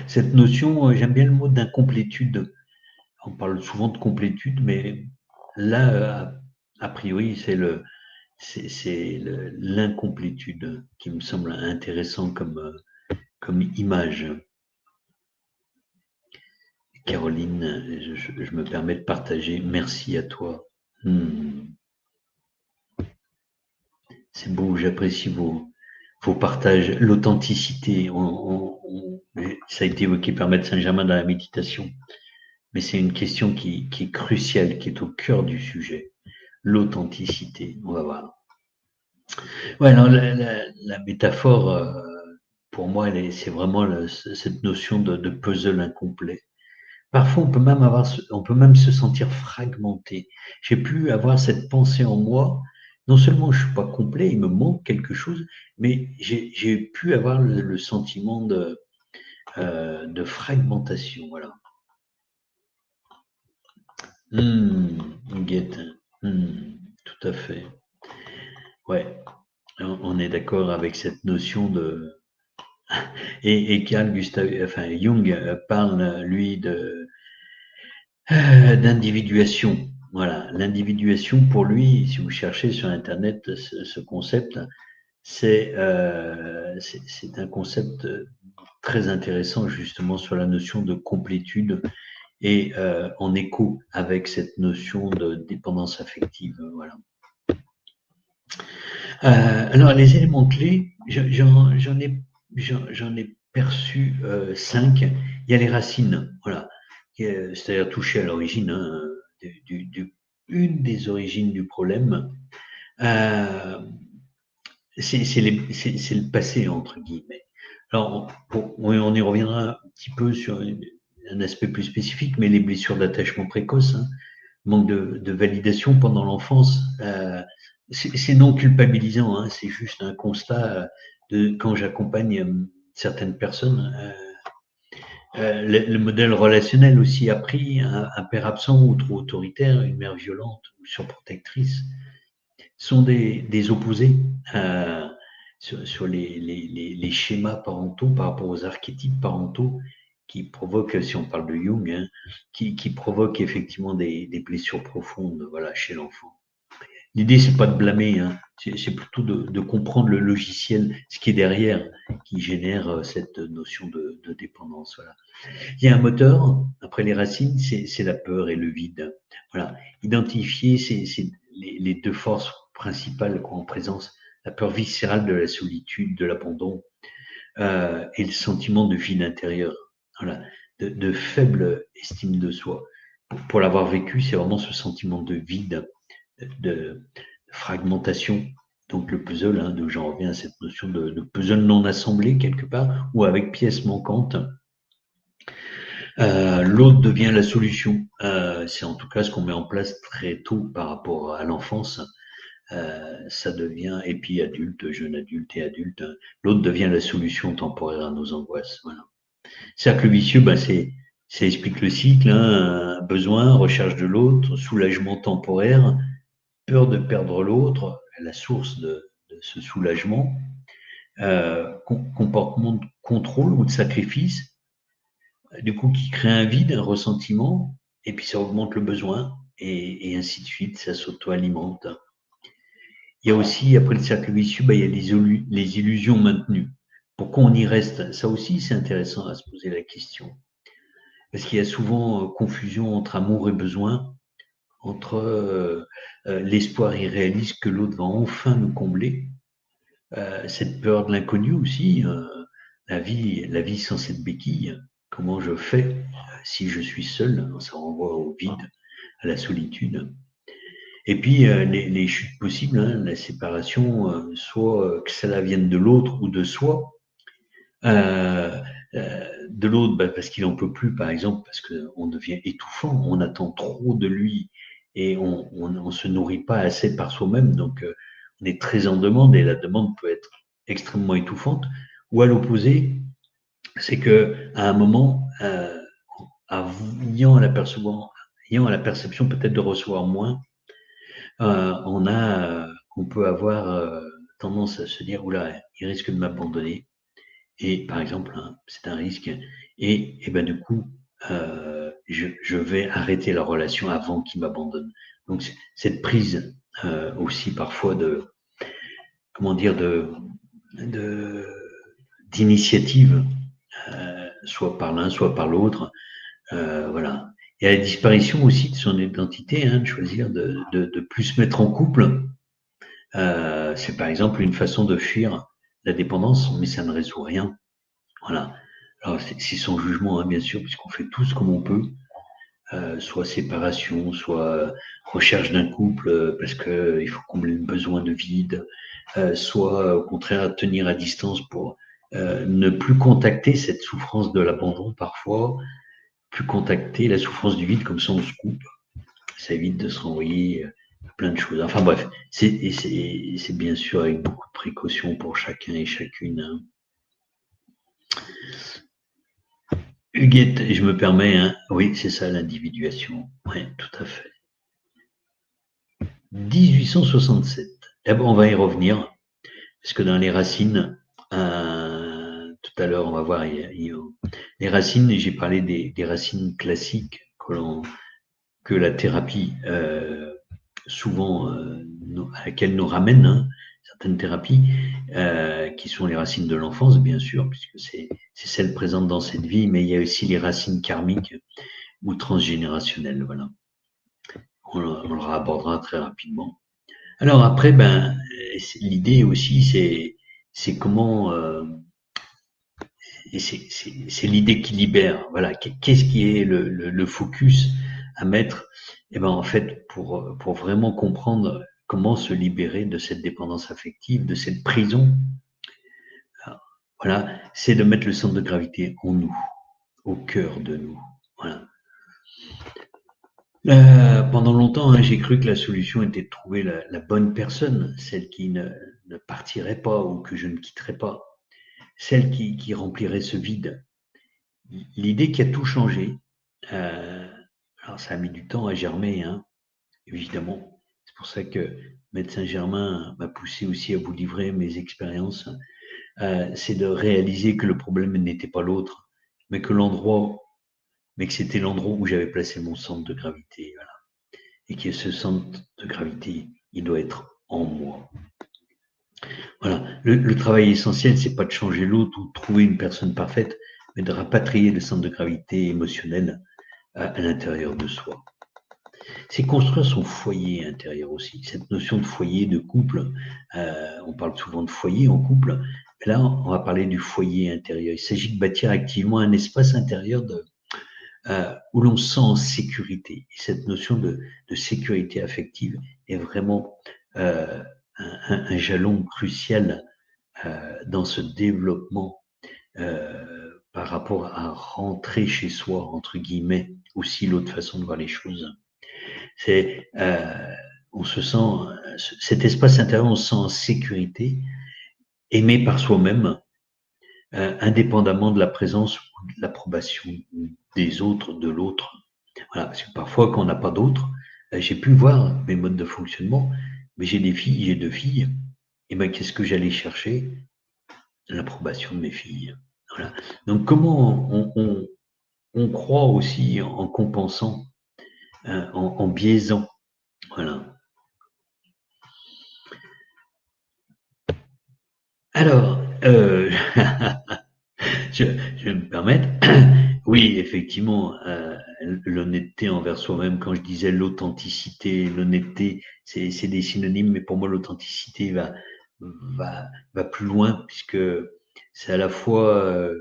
Cette notion, j'aime bien le mot d'incomplétude. On parle souvent de complétude, mais là, a priori, c'est l'incomplétude qui me semble intéressant comme image. Caroline, je me permets de partager. Merci à toi. C'est beau, j'apprécie vos partages, l'authenticité. Ça a été évoqué par Maître Saint-Germain dans la méditation, mais c'est une question qui est cruciale, qui est au cœur du sujet. L'authenticité, on va voir. Ouais, alors la métaphore, pour moi, c'est vraiment cette notion de puzzle incomplet. Parfois, on peut même se sentir fragmenté. J'ai pu avoir cette pensée en moi. Non seulement je suis pas complet, il me manque quelque chose, mais j'ai pu avoir le sentiment de fragmentation. Voilà. Guette. Tout à fait. Ouais. On est d'accord avec cette notion de. Et Carl Gustav, enfin Jung parle lui d'individuation. Voilà, l'individuation pour lui, si vous cherchez sur Internet ce concept, c'est un concept très intéressant justement sur la notion de complétude et en écho avec cette notion de dépendance affective. Voilà. Alors les éléments clés, j'en ai perçu 5. Il y a les racines, voilà, c'est-à-dire toucher à l'origine, hein, une des origines du problème. C'est le passé, entre guillemets. Alors, on y reviendra un petit peu sur un aspect plus spécifique, mais les blessures d'attachement précoce, hein, manque de validation pendant l'enfance, c'est non culpabilisant, hein, c'est juste un constat quand j'accompagne certaines personnes. Le modèle relationnel aussi a pris un père absent ou trop autoritaire, une mère violente ou surprotectrice sont des opposés sur les schémas parentaux par rapport aux archétypes parentaux qui provoquent, si on parle de Jung, hein, qui provoquent effectivement des blessures profondes, voilà, chez l'enfant. L'idée, c'est pas de blâmer, hein, c'est plutôt de comprendre le logiciel, ce qui est derrière, qui génère cette notion de dépendance. Voilà. Il y a un moteur, après les racines, c'est la peur et le vide. Voilà. Identifier les deux forces principales en présence, la peur viscérale de la solitude, de l'abandon, et le sentiment de vide intérieur. Voilà. De faible estime de soi. Pour l'avoir vécu, c'est vraiment ce sentiment de vide, de fragmentation. Donc le puzzle, hein, donc j'en reviens à cette notion de puzzle non assemblé quelque part, ou avec pièces manquantes. L'autre devient la solution. C'est en tout cas ce qu'on met en place très tôt par rapport à l'enfance. Ça devient, et puis adulte, jeune adulte et adulte, l'autre devient la solution temporaire à nos angoisses. Voilà. Cercle vicieux, ben ça explique le cycle. Hein, besoin, recherche de l'autre, soulagement temporaire, peur de perdre l'autre, la source de ce soulagement, comportement de contrôle ou de sacrifice, du coup qui crée un vide, un ressentiment, et puis ça augmente le besoin, et ainsi de suite, ça s'auto-alimente. Il y a aussi, après le cercle vicieux, il y a les illusions maintenues. Pourquoi on y reste? Ça aussi, c'est intéressant à se poser la question. Parce qu'il y a souvent confusion entre amour et besoin, entre l'espoir irréaliste que l'autre va enfin nous combler, cette peur de l'inconnu aussi, la vie sans cette béquille, comment je fais si je suis seul, ça renvoie au vide, à la solitude. Et puis les chutes possibles, hein, la séparation, soit que cela vienne de l'autre ou de soi. De l'autre, parce qu'il n'en peut plus, par exemple, parce qu'on devient étouffant, on attend trop de lui et on se nourrit pas assez par soi-même, donc on est très en demande et la demande peut être extrêmement étouffante. Ou à l'opposé, c'est que à un moment, ayant la perception peut-être de recevoir moins, on peut avoir tendance à se dire oula, il risque de m'abandonner. Et par exemple, hein, c'est un risque. Et ben du coup, je vais arrêter la relation avant qu'il m'abandonne. Donc cette prise aussi parfois de comment dire d'initiative, soit par l'un, soit par l'autre. Voilà. Il y a la disparition aussi de son identité, hein, de choisir de plus se mettre en couple. C'est par exemple une façon de fuir la dépendance, mais ça ne résout rien. Voilà. Alors, c'est son jugement, hein, bien sûr, puisqu'on fait tous comme on peut, soit séparation, soit recherche d'un couple parce qu'il faut combler le besoin de vide, soit au contraire tenir à distance pour ne plus contacter cette souffrance de l'abandon parfois, plus contacter la souffrance du vide, comme ça on se coupe, ça évite de se renvoyer plein de choses. Enfin bref, c'est bien sûr avec beaucoup de précautions pour chacun et chacune. Hein. Huguette, je me permets, hein. Oui, c'est ça l'individuation. Oui, tout à fait. 1867. Eh ben, on va y revenir, parce que dans les racines, tout à l'heure, on va voir, les racines, j'ai parlé des racines classiques que la thérapie souvent à laquelle nous ramène, hein, certaines thérapies, qui sont les racines de l'enfance, bien sûr, puisque c'est celles présentes dans cette vie, mais il y a aussi les racines karmiques ou transgénérationnelles. Voilà. On le abordera très rapidement. Alors après, ben, l'idée aussi, c'est comment, c'est l'idée qui libère. Voilà, qu'est-ce qui est le focus à mettre? Et ben en fait, pour vraiment comprendre comment se libérer de cette dépendance affective, de cette prison, voilà, c'est de mettre le centre de gravité en nous, au cœur de nous. Voilà. Pendant longtemps, hein, j'ai cru que la solution était de trouver la bonne personne, celle qui ne partirai pas ou que je ne quitterai pas, celle qui remplirait ce vide. L'idée qui a tout changé, alors ça a mis du temps à germer, hein, évidemment. C'est pour ça que Médecin Germain m'a poussé aussi à vous livrer mes expériences. C'est de réaliser que le problème n'était pas l'autre, mais que c'était l'endroit où j'avais placé mon centre de gravité. Voilà. Et que ce centre de gravité, il doit être en moi. Voilà. Le travail essentiel, c'est pas de changer l'autre ou de trouver une personne parfaite, mais de rapatrier le centre de gravité émotionnel à l'intérieur de soi. C'est construire son foyer intérieur aussi. Cette notion de foyer, de couple, on parle souvent de foyer en couple, mais là, on va parler du foyer intérieur. Il s'agit de bâtir activement un espace intérieur où l'on se sent en sécurité. Et cette notion de sécurité affective est vraiment un jalon crucial dans ce développement par rapport à rentrer chez soi, entre guillemets, aussi l'autre façon de voir les choses. C'est, on se sent, cet espace intérieur, on se sent en sécurité, aimé par soi-même, indépendamment de la présence ou de l'approbation des autres, de l'autre. Voilà, parce que parfois, quand on n'a pas d'autres, j'ai pu voir mes modes de fonctionnement, mais j'ai j'ai 2 filles, et ben qu'est-ce que j'allais chercher? L'approbation de mes filles. Voilà. Donc, comment on croit aussi en compensant, en biaisant. Voilà. Alors, je vais me permettre. Oui, effectivement, l'honnêteté envers soi-même, quand je disais l'authenticité, l'honnêteté, c'est des synonymes, mais pour moi, l'authenticité va plus loin, puisque c'est à la fois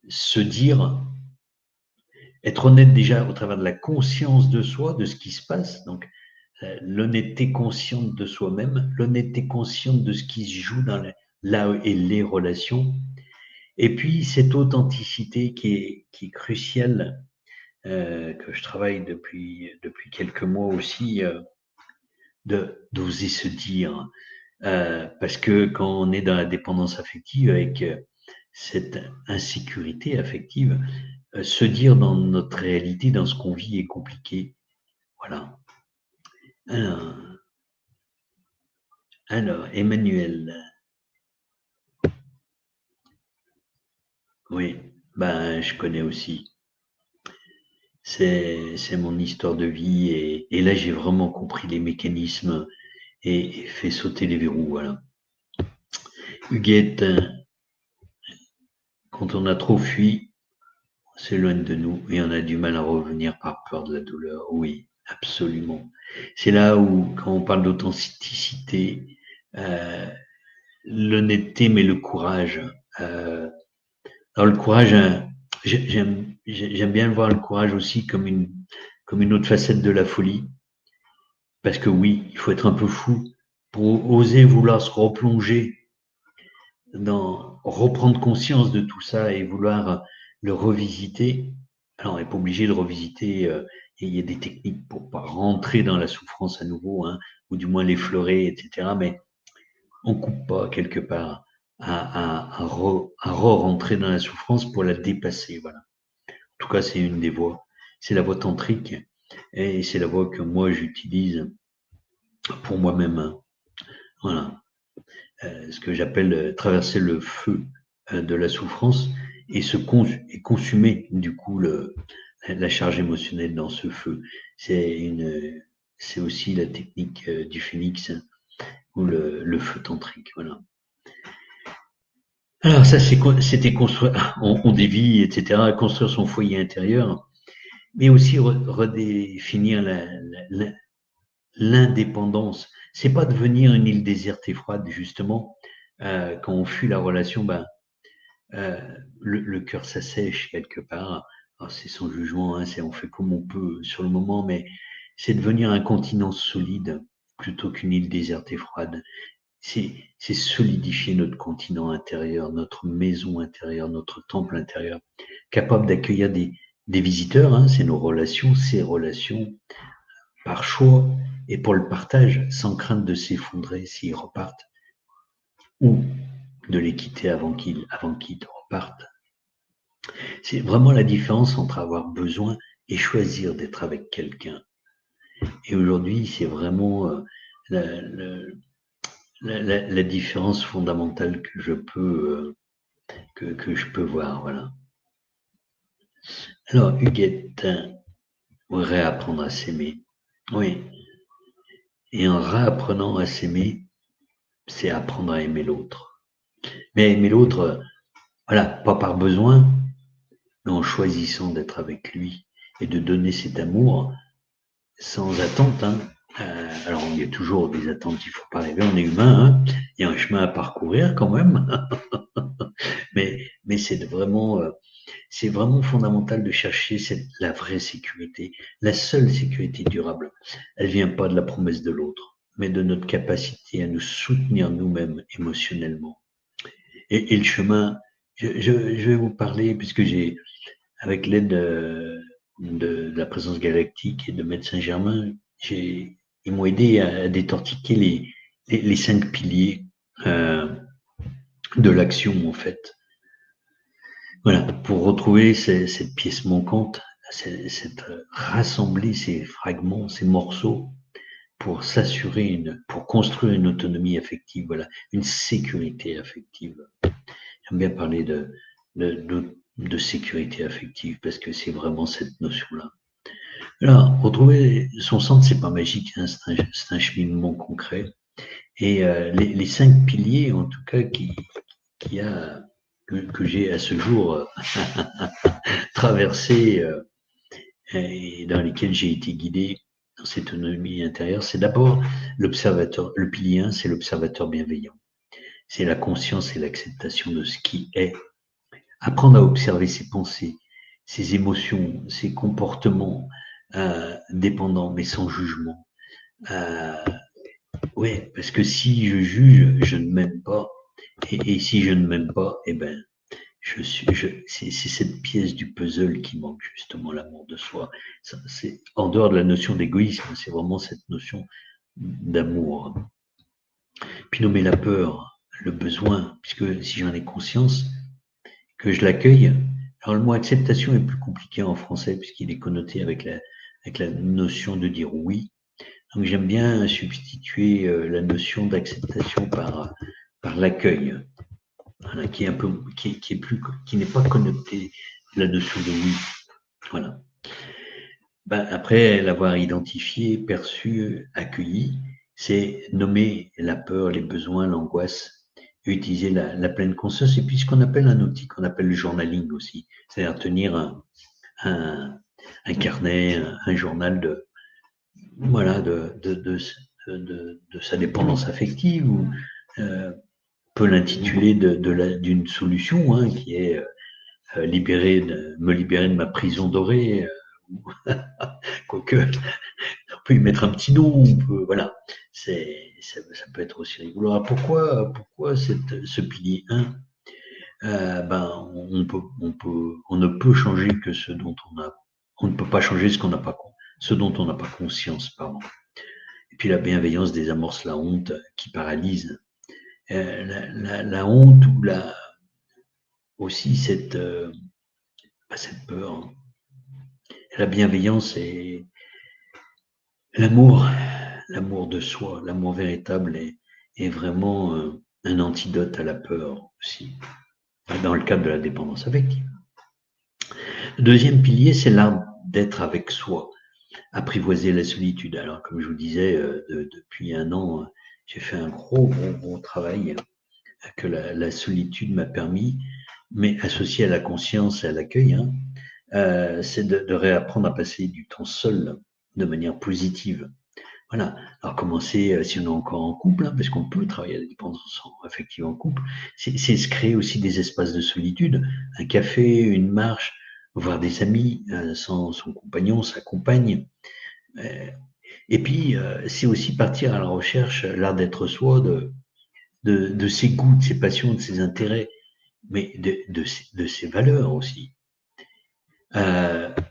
se dire, être honnête déjà au travers de la conscience de soi, de ce qui se passe, donc l'honnêteté consciente de soi-même, l'honnêteté consciente de ce qui se joue dans là et les relations, et puis cette authenticité qui est cruciale, que je travaille depuis quelques mois aussi, d'oser se dire, parce que quand on est dans la dépendance affective avec cette insécurité affective, se dire dans notre réalité, dans ce qu'on vit est compliqué. Voilà. Alors Emmanuel. Oui, ben, je connais aussi. C'est mon histoire de vie et là, j'ai vraiment compris les mécanismes et fait sauter les verrous, voilà. Huguette, quand on a trop fui, on s'éloigne de nous et on a du mal à revenir par peur de la douleur. Oui, absolument. C'est là où, quand on parle d'authenticité, l'honnêteté, mais le courage. Alors le courage, j'aime bien voir le courage aussi comme une autre facette de la folie. Parce que oui, il faut être un peu fou pour oser vouloir se replonger reprendre conscience de tout ça et vouloir le revisiter. Alors, on n'est pas obligé de revisiter, il y a des techniques pour pas rentrer dans la souffrance à nouveau, hein, ou du moins l'effleurer, etc. Mais on coupe pas quelque part à re-rentrer dans la souffrance pour la dépasser. Voilà. En tout cas, c'est une des voies. C'est la voie tantrique et c'est la voie que moi j'utilise pour moi-même. Hein. Voilà. Ce que j'appelle traverser le feu de la souffrance et consumer du coup la charge émotionnelle dans ce feu. C'est aussi la technique du phénix ou le feu tantrique. Voilà. Alors ça, c'était construire, on dévie, etc., construire son foyer intérieur, mais aussi redéfinir l'indépendance. C'est pas devenir une île déserte et froide, justement. Quand on fuit la relation, le cœur s'assèche quelque part. C'est son jugement, hein, on fait comme on peut sur le moment, mais c'est devenir un continent solide plutôt qu'une île déserte et froide. C'est solidifier notre continent intérieur, notre maison intérieure, notre temple intérieur, capable d'accueillir des visiteurs, hein, c'est nos relations, ces relations par choix et pour le partage, sans crainte de s'effondrer s'ils repartent. ou de les quitter avant qu'ils repartent. C'est vraiment la différence entre avoir besoin et choisir d'être avec quelqu'un. Et aujourd'hui, c'est vraiment la différence fondamentale que je peux voir. Voilà. Alors, Huguette, réapprendre à s'aimer. Oui. Et en réapprenant à s'aimer, c'est apprendre à aimer l'autre. Mais aimer l'autre, voilà, pas par besoin, mais en choisissant d'être avec lui et de donner cet amour sans attente. Hein. Alors, il y a toujours des attentes, il ne faut pas rêver, on est humain, hein. Il y a un chemin à parcourir quand même. mais c'est vraiment fondamental de chercher la vraie sécurité, la seule sécurité durable. Elle ne vient pas de la promesse de l'autre, mais de notre capacité à nous soutenir nous-mêmes émotionnellement. Et le chemin, je vais vous parler, puisque avec l'aide de la présence galactique et de Maître Saint-Germain, ils m'ont aidé à décortiquer les 5 piliers de l'action, en fait. Voilà, pour retrouver cette pièce manquante, rassembler ces fragments, ces morceaux, pour pour construire une autonomie affective, voilà, une sécurité affective. J'aime bien parler de sécurité affective parce que c'est vraiment cette notion-là. Alors, retrouver son centre, c'est pas magique, hein, c'est un cheminement concret. Et les 5 piliers, en tout cas, que j'ai à ce jour traversé et dans lesquels j'ai été guidé dans cette autonomie intérieure, c'est d'abord l'observateur. Le pilier 1, c'est l'observateur bienveillant. C'est la conscience et l'acceptation de ce qui est. Apprendre à observer ses pensées, ses émotions, ses comportements dépendants, mais sans jugement. Ouais, parce que si je juge, je ne m'aime pas. Et si je ne m'aime pas, eh ben, c'est cette pièce du puzzle qui manque, justement, l'amour de soi. C'est en dehors de la notion d'égoïsme, c'est vraiment cette notion d'amour. Puis nommer la peur, le besoin, puisque si j'en ai conscience, que je l'accueille. Alors le mot acceptation est plus compliqué en français puisqu'il est connoté avec la notion de dire oui. Donc j'aime bien substituer la notion d'acceptation par l'accueil, voilà, qui n'est pas connoté la notion de oui. Voilà. Après l'avoir identifié, perçu, accueilli, c'est nommer la peur, les besoins, l'angoisse, utiliser la pleine conscience, et puis ce qu'on appelle un outil qu'on appelle le journaling aussi, c'est-à-dire tenir un carnet, un journal de sa dépendance affective, ou peut l'intituler d'une solution, hein, qui est me libérer de ma prison dorée, quoique on peut y mettre un petit nom, voilà, ça peut être aussi rigolo. Alors pourquoi ce pilier 1 on ne peut changer que on ne peut pas changer ce dont on n'a pas conscience, pardon. Et puis la bienveillance désamorce la honte qui paralyse. La honte ou aussi cette peur. La bienveillance et l'amour de soi, l'amour véritable est vraiment un antidote à la peur aussi, dans le cadre de la dépendance affective. Le deuxième pilier, c'est l'art d'être avec soi, apprivoiser la solitude. Alors, comme je vous disais, depuis 1 an, j'ai fait un gros travail que la solitude m'a permis, mais associé à la conscience et à l'accueil, hein, c'est de réapprendre à passer du temps seul de manière positive. Voilà. Alors commencer, si on est encore en couple, hein, parce qu'on peut travailler à la dépendance affective en couple, c'est se créer aussi des espaces de solitude, un café, une marche, voir des amis, son compagnon, sa compagne. Et puis, c'est aussi partir à la recherche, l'art d'être soi, de ses goûts, de ses passions, de ses intérêts, mais de ses valeurs aussi.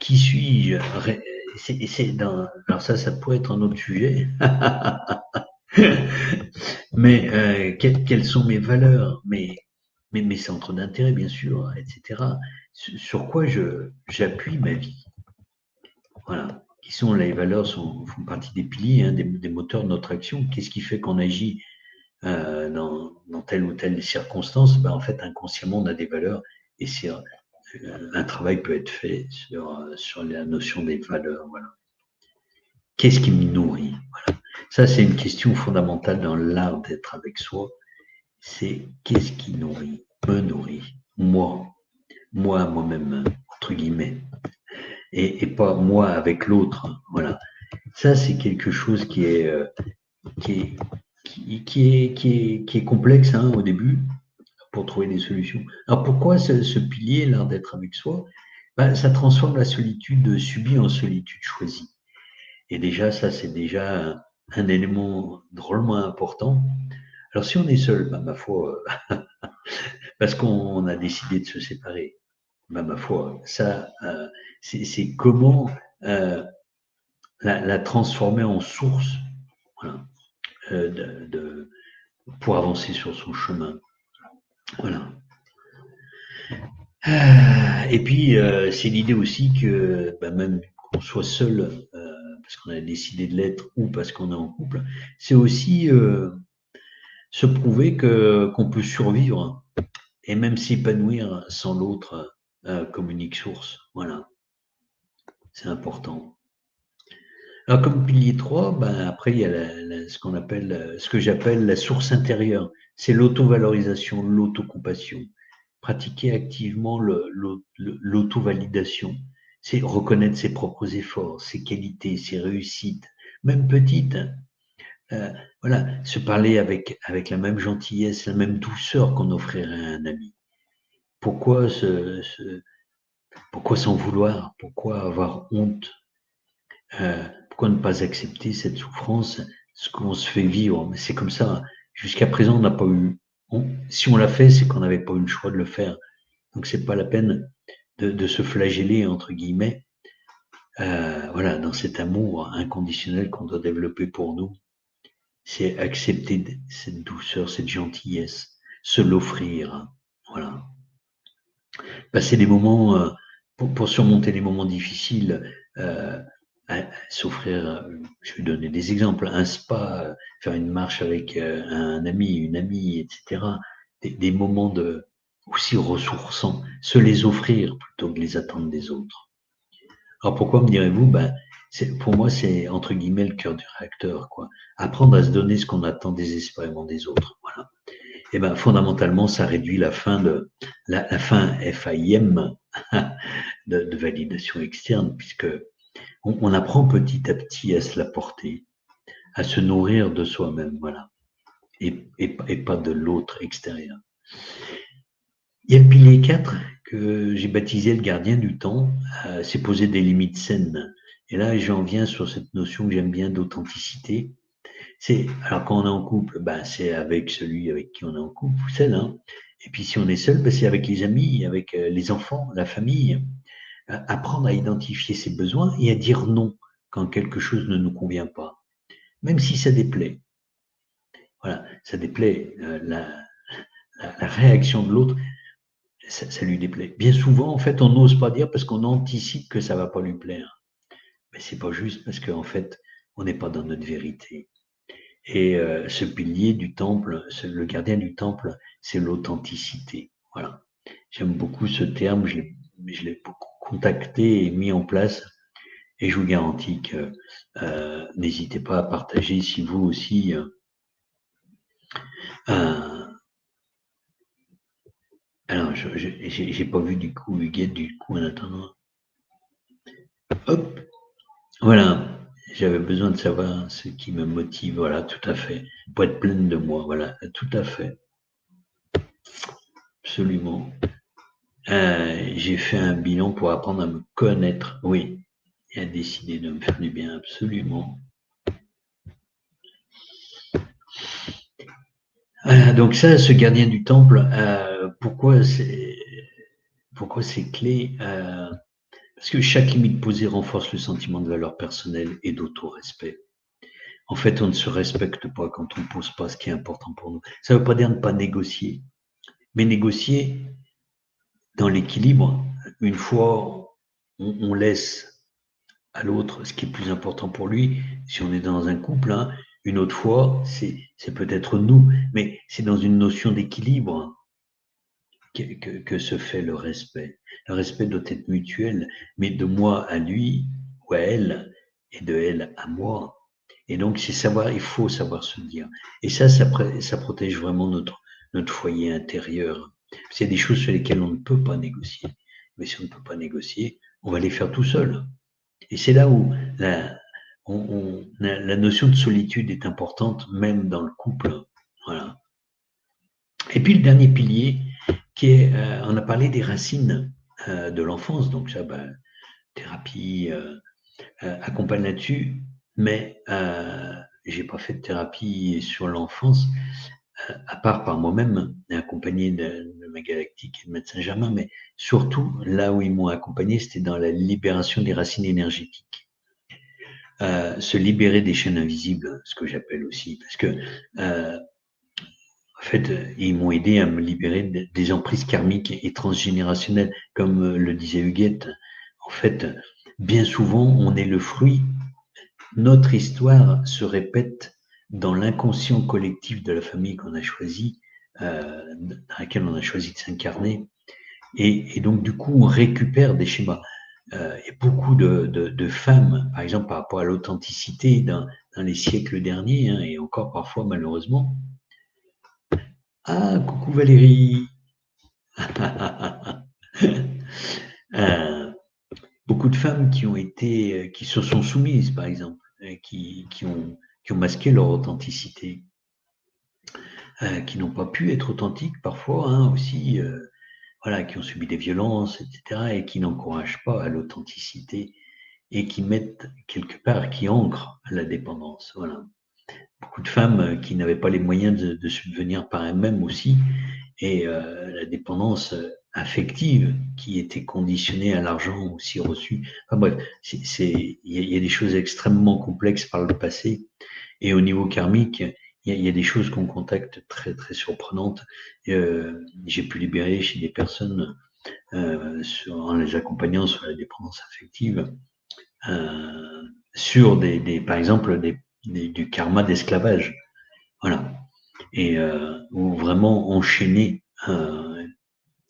Qui suis-je? Alors ça pourrait être un autre sujet. Mais quelles sont mes valeurs, mes centres d'intérêt, bien sûr, etc. Sur quoi j'appuie ma vie. Voilà. Qui sont les valeurs font partie des piliers, hein, des moteurs de notre action. Qu'est-ce qui fait qu'on agit dans telle ou telle circonstance? Ben, en fait, inconsciemment, on a des valeurs et un travail peut être fait sur la notion des valeurs. Voilà. Qu'est-ce qui me nourrit? Voilà. Ça, c'est une question fondamentale dans l'art d'être avec soi. C'est qu'est-ce qui me nourrit, moi-même, entre guillemets, et pas moi avec l'autre. Voilà. Ça, c'est quelque chose qui est, qui est complexe hein, au début pour trouver des solutions. Alors pourquoi ce pilier, l'art d'être avec soi? Ben, ça transforme la solitude subie en solitude choisie. Et déjà, ça, c'est déjà un élément drôlement important. Alors si on est seul, ben, ma foi, parce qu'on a décidé de se séparer, ben, ma foi, ça, c'est comment la transformer en source, voilà, pour avancer sur son chemin. Voilà. Et puis, c'est l'idée aussi que ben, même qu'on soit seul, parce qu'on a décidé de l'être ou parce qu'on est en couple, c'est aussi se prouver qu'on peut survivre et même s'épanouir sans l'autre comme unique source. Voilà, c'est important. Alors comme pilier 3, ben, après il y a ce que j'appelle la source intérieure. C'est l'auto-valorisation, l'auto-compassion. Pratiquer activement l'auto-validation. C'est reconnaître ses propres efforts, ses qualités, ses réussites, même petites. Euh, voilà, se parler avec la même gentillesse, la même douceur qu'on offrirait à un ami. Pourquoi pourquoi s'en vouloir? Pourquoi avoir honte? Pourquoi ne pas accepter cette souffrance, ce qu'on se fait vivre? Mais c'est comme ça. Jusqu'à présent, on n'a pas eu. Si on l'a fait, c'est qu'on n'avait pas eu le choix de le faire. Donc, c'est pas la peine de se flageller, entre guillemets, voilà, dans cet amour inconditionnel qu'on doit développer pour nous. C'est accepter cette douceur, cette gentillesse, se l'offrir. Voilà. Passer des moments, pour surmonter les moments difficiles, s'offrir, je vais donner des exemples, un spa, faire une marche avec un ami, une amie, etc. Des moments aussi ressourçants, se les offrir plutôt que les attendre des autres. Alors pourquoi me direz-vous? Ben, pour moi, c'est entre guillemets le cœur du réacteur, quoi. Apprendre à se donner ce qu'on attend désespérément des autres. Voilà. Et ben fondamentalement, ça réduit la fin FAIM de validation externe, puisque on apprend petit à petit à se la porter, à se nourrir de soi-même, voilà, et pas de l'autre extérieur. Il y a le pilier 4 que j'ai baptisé le gardien du temps, c'est poser des limites saines. Et là, j'en viens sur cette notion que j'aime bien d'authenticité. Alors quand on est en couple, ben, c'est avec celui avec qui on est en couple, ou celle, hein. Et puis si on est seul, ben, c'est avec les amis, avec les enfants, la famille. Apprendre à identifier ses besoins et à dire non quand quelque chose ne nous convient pas, même si ça déplaît. Voilà, ça déplaît. La réaction de l'autre, ça lui déplaît. Bien souvent, en fait, on n'ose pas dire parce qu'on anticipe que ça va pas lui plaire. Mais c'est pas juste parce qu'en fait, on n'est pas dans notre vérité. Et ce pilier du temple, le gardien du temple, c'est l'authenticité. Voilà. J'aime beaucoup ce terme, je l'ai beaucoup contacté et mis en place. Et je vous garantis que n'hésitez pas à partager si vous aussi alors j'ai pas vu du coup Huguette du coup en attendant. Hop, voilà. J'avais besoin de savoir ce qui me motive, voilà, tout à fait. Pour être pleine de moi, voilà, tout à fait. Absolument. J'ai fait un bilan pour apprendre à me connaître, oui, et à décider de me faire du bien, absolument. Donc ça, ce gardien du temple, pourquoi c'est clé? Parce que chaque limite posée renforce le sentiment de valeur personnelle et d'auto-respect. en fait, on ne se respecte pas quand on ne pose pas ce qui est important pour nous. Ça ne veut pas dire ne pas négocier, mais négocier dans l'équilibre, une fois on laisse à l'autre ce qui est plus important pour lui, si on est dans un couple, hein, une autre fois, c'est peut-être nous, mais c'est dans une notion d'équilibre que se fait le respect. Le respect doit être mutuel, mais de moi à lui ou à elle, et de elle à moi. Et donc, c'est savoir, il faut savoir se dire. Et ça protège vraiment notre foyer intérieur. C'est des choses sur lesquelles on ne peut pas négocier. Mais si on ne peut pas négocier, on va les faire tout seul. Et c'est là où la notion de solitude est importante, même dans le couple. Voilà. Et puis le dernier pilier, qui est, on a parlé des racines de l'enfance, donc ça, ben, thérapie accompagne là-dessus, mais j'ai pas fait de thérapie sur l'enfance, à part par moi-même, accompagné de ma galactique et de médecin Germain, mais surtout là où ils m'ont accompagné, c'était dans la libération des racines énergétiques. Se libérer des chaînes invisibles, ce que j'appelle aussi, parce que en fait, ils m'ont aidé à me libérer des emprises karmiques et transgénérationnelles, comme le disait Huguette. En fait, bien souvent, on est le fruit. Notre histoire se répète dans l'inconscient collectif de la famille qu'on a choisi, dans laquelle on a choisi de s'incarner. Et donc, du coup, on récupère des schémas. Et beaucoup de femmes, par exemple, par rapport à l'authenticité dans les siècles derniers, hein, et encore parfois, malheureusement. Ah, coucou Valérie. euh, beaucoup de femmes qui ont été, qui se sont soumises, par exemple, qui ont masqué leur authenticité, qui n'ont pas pu être authentiques parfois, hein, aussi, voilà, qui ont subi des violences, etc., et qui n'encouragent pas à l'authenticité et qui mettent quelque part, qui ancrent la dépendance. Voilà. Beaucoup de femmes qui n'avaient pas les moyens de subvenir par elles-mêmes aussi, et la dépendance affective qui était conditionnée à l'argent aussi reçu. Enfin bref, il y a des choses extrêmement complexes par le passé. Et au niveau karmique, il y a des choses qu'on contacte très très surprenantes. J'ai pu libérer chez des personnes en les accompagnant sur la dépendance affective, sur par exemple du karma d'esclavage. Voilà. Et ou vraiment enchaîner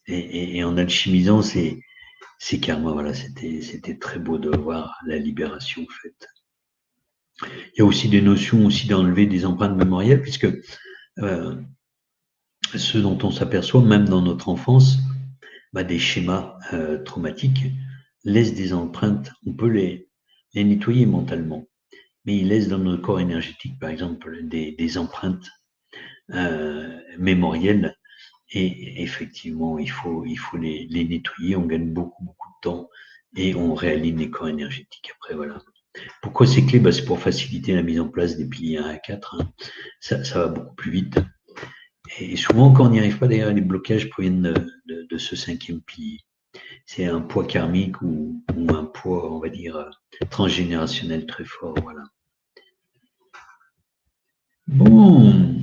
et en alchimisant ces karmas. Voilà, c'était très beau de voir la libération faite. Il y a aussi des notions aussi d'enlever des empreintes mémorielles, puisque ce dont on s'aperçoit, même dans notre enfance, bah, des schémas traumatiques laissent des empreintes. On peut les nettoyer mentalement, mais ils laissent dans notre corps énergétique, par exemple, des empreintes mémorielles. Et effectivement, il faut les nettoyer. On gagne beaucoup, beaucoup de temps et on réaligne les corps énergétiques. Après, voilà. Pourquoi ces clés? Bah, c'est pour faciliter la mise en place des piliers 1 à 4. Hein. Ça va beaucoup plus vite. Et souvent, quand on n'y arrive pas, d'ailleurs, les blocages proviennent de ce 5e pilier. C'est un poids karmique ou un poids, on va dire, transgénérationnel très fort. Voilà. Bon,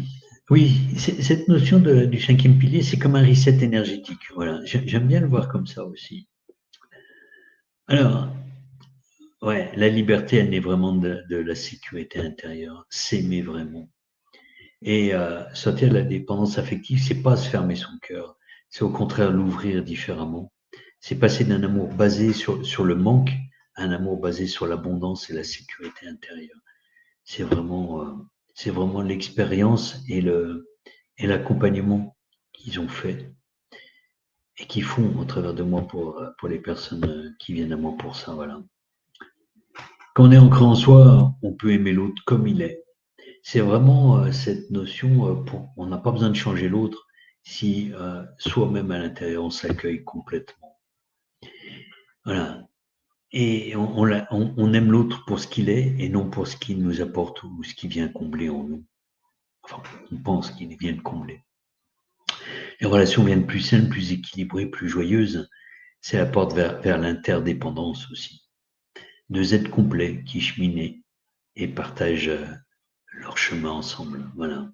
oui, cette notion du 5e pilier, c'est comme un reset énergétique. Voilà, j'aime bien le voir comme ça aussi. Alors, ouais, la liberté, elle naît vraiment de la sécurité intérieure, s'aimer vraiment. Et sortir de la dépendance affective, c'est pas se fermer son cœur, c'est au contraire l'ouvrir différemment. C'est passer d'un amour basé sur le manque à un amour basé sur l'abondance et la sécurité intérieure. C'est vraiment l'expérience et l'accompagnement qu'ils ont fait et qu'ils font au travers de moi pour les personnes qui viennent à moi pour ça. Voilà. Quand on est ancré en soi, on peut aimer l'autre comme il est. C'est vraiment cette notion, on n'a pas besoin de changer l'autre si soi-même à l'intérieur on s'accueille complètement. Voilà. Et on aime l'autre pour ce qu'il est et non pour ce qu'il nous apporte ou ce qu'il vient combler en nous. Enfin, on pense qu'il vient combler. Les relations viennent plus saines, plus équilibrées, plus joyeuses. C'est la porte vers l'interdépendance aussi. Deux êtres complets qui cheminent et partagent leur chemin ensemble. Voilà.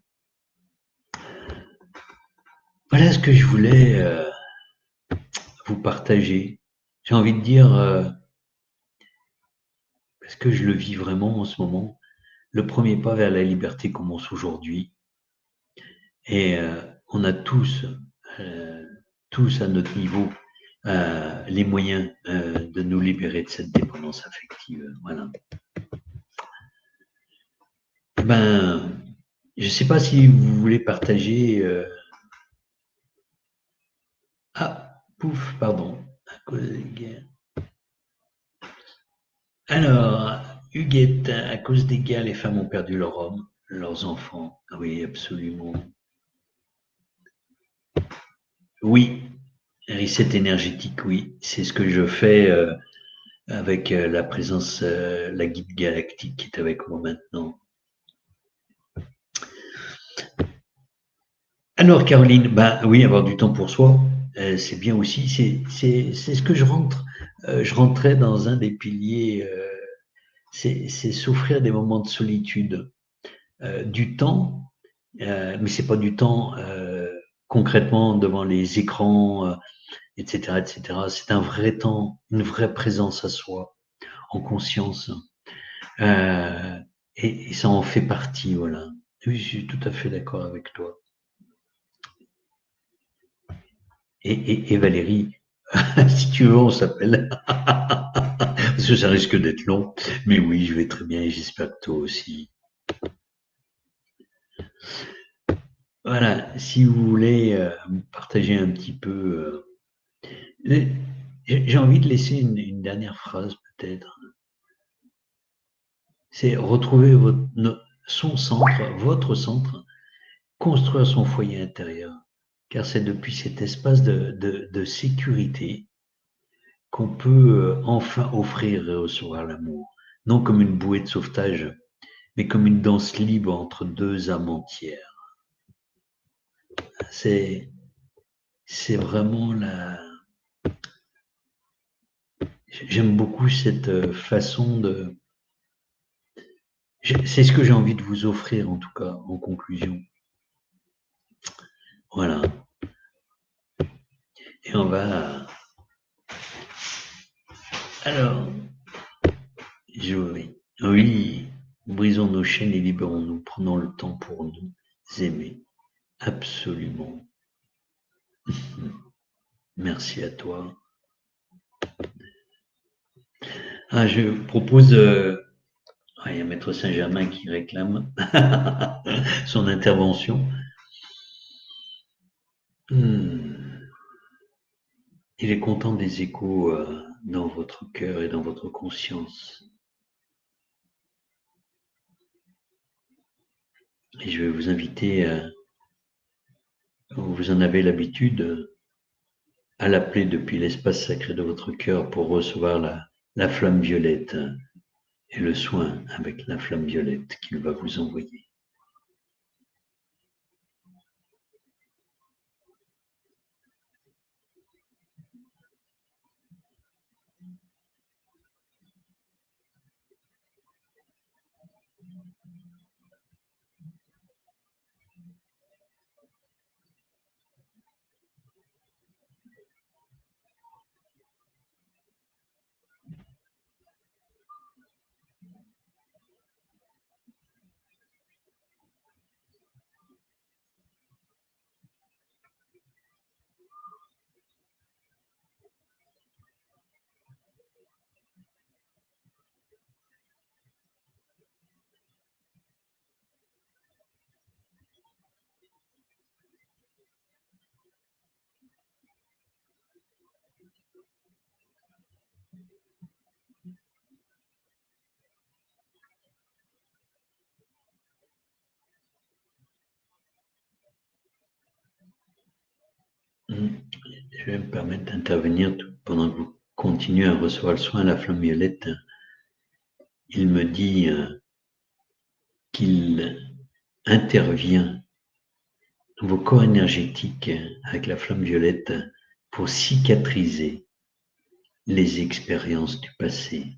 Voilà ce que je voulais vous partager. J'ai envie de dire, parce que je le vis vraiment en ce moment, le premier pas vers la liberté commence aujourd'hui. Et on a euh, tous à notre niveau, les moyens de nous libérer de cette dépendance affective. Voilà. Ben, je ne sais pas si vous voulez partager. Ah, pouf, pardon, à cause des guerres. Alors, Huguette, à cause des guerres, les femmes ont perdu leurs hommes, leurs enfants. Ah oui, absolument. Oui, reset énergétique, oui. C'est ce que je fais avec la présence, la guide galactique qui est avec moi maintenant. Alors, Caroline, ben oui, avoir du temps pour soi, c'est bien aussi. C'est ce que je rentre. Je rentrais dans un des piliers. C'est s'offrir des moments de solitude, du temps, mais c'est pas du temps concrètement devant les écrans, etc., etc. C'est un vrai temps, une vraie présence à soi, en conscience. Euh, et ça en fait partie, voilà. Oui, je suis tout à fait d'accord avec toi. Et Valérie, si tu veux, on s'appelle. Parce que ça risque d'être long. Mais oui, je vais très bien et j'espère que toi aussi. Voilà, si vous voulez partager un petit peu. J'ai envie de laisser une dernière phrase peut-être. C'est retrouver son centre, votre centre, construire son foyer intérieur. Car c'est depuis cet espace de sécurité qu'on peut enfin offrir et recevoir l'amour. Non comme une bouée de sauvetage, mais comme une danse libre entre deux âmes entières. C'est, c'est vraiment la. J'aime beaucoup cette façon de. C'est ce que j'ai envie de vous offrir en tout cas, en conclusion. Voilà. Et on va. Alors, oui, oui, brisons nos chaînes et libérons-nous. Prenons le temps pour nous aimer. Absolument. Merci à toi. Ah, je propose. Il y a Maître Saint-Germain qui réclame son intervention. Hmm. Il est content des échos dans votre cœur et dans votre conscience. Et je vais vous inviter, vous en avez l'habitude, à l'appeler depuis l'espace sacré de votre cœur pour recevoir la flamme violette et le soin avec la flamme violette qu'il va vous envoyer. Je vais me permettre d'intervenir pendant que vous continuez à recevoir le soin. La flamme violette, il me dit qu'il intervient dans vos corps énergétiques avec la flamme violette pour cicatriser les expériences du passé.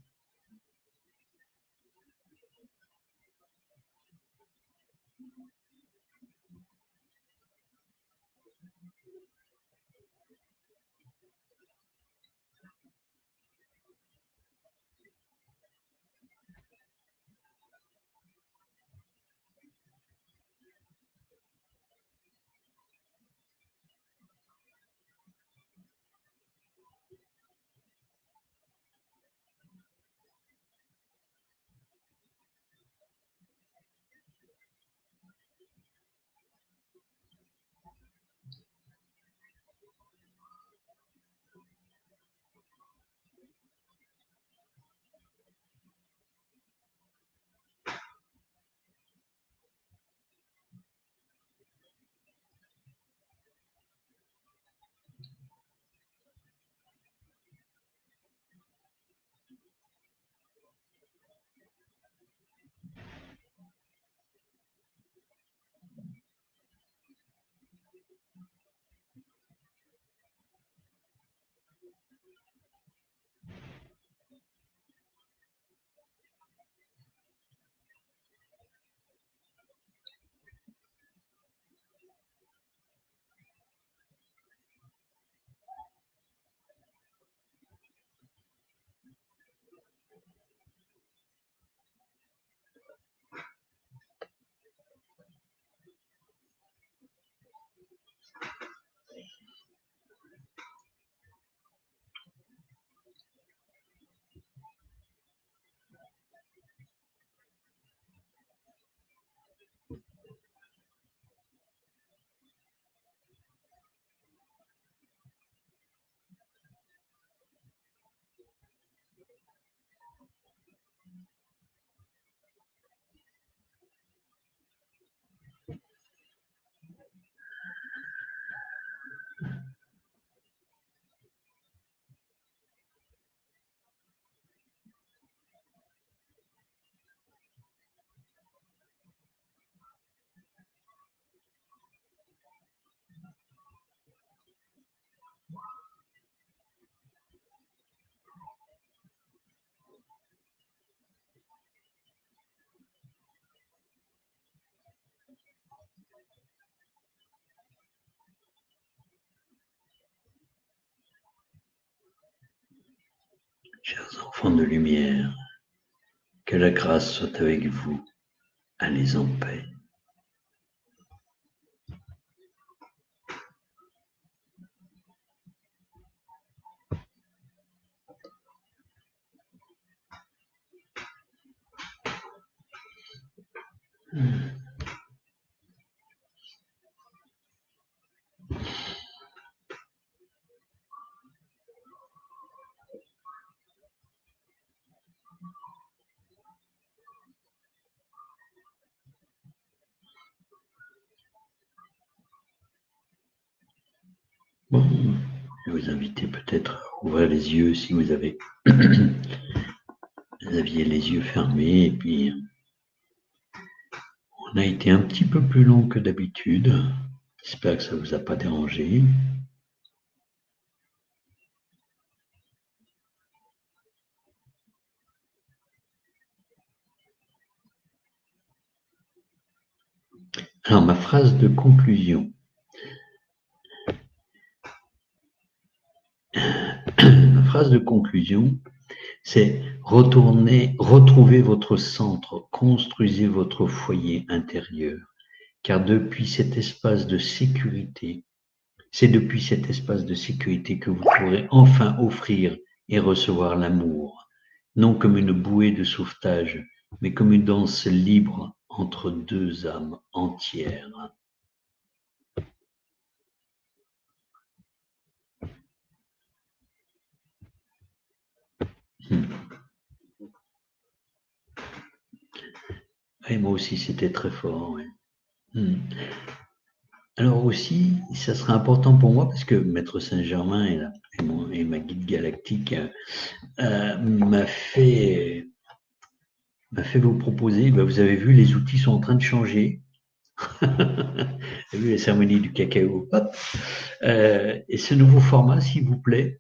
Chers enfants de lumière, que la grâce soit avec vous. Allez en paix. Bon, je vais vous inviter peut-être à ouvrir les yeux si vous avez vous aviez les yeux fermés, et puis on a été un petit peu plus long que d'habitude. J'espère que ça ne vous a pas dérangé. Alors, ma phrase de conclusion. Ma phrase de conclusion, c'est retrouvez votre centre, construisez votre foyer intérieur, car depuis cet espace de sécurité, c'est depuis cet espace de sécurité que vous pourrez enfin offrir et recevoir l'amour, non comme une bouée de sauvetage, mais comme une danse libre entre deux âmes entières. Et moi aussi, c'était très fort. Ouais. Alors aussi, ça sera important pour moi parce que Maître Saint-Germain et ma guide galactique m'a fait vous proposer, vous avez vu, les outils sont en train de changer. Vous avez vu la cérémonie du cacao. Hop. Et ce nouveau format, s'il vous plaît.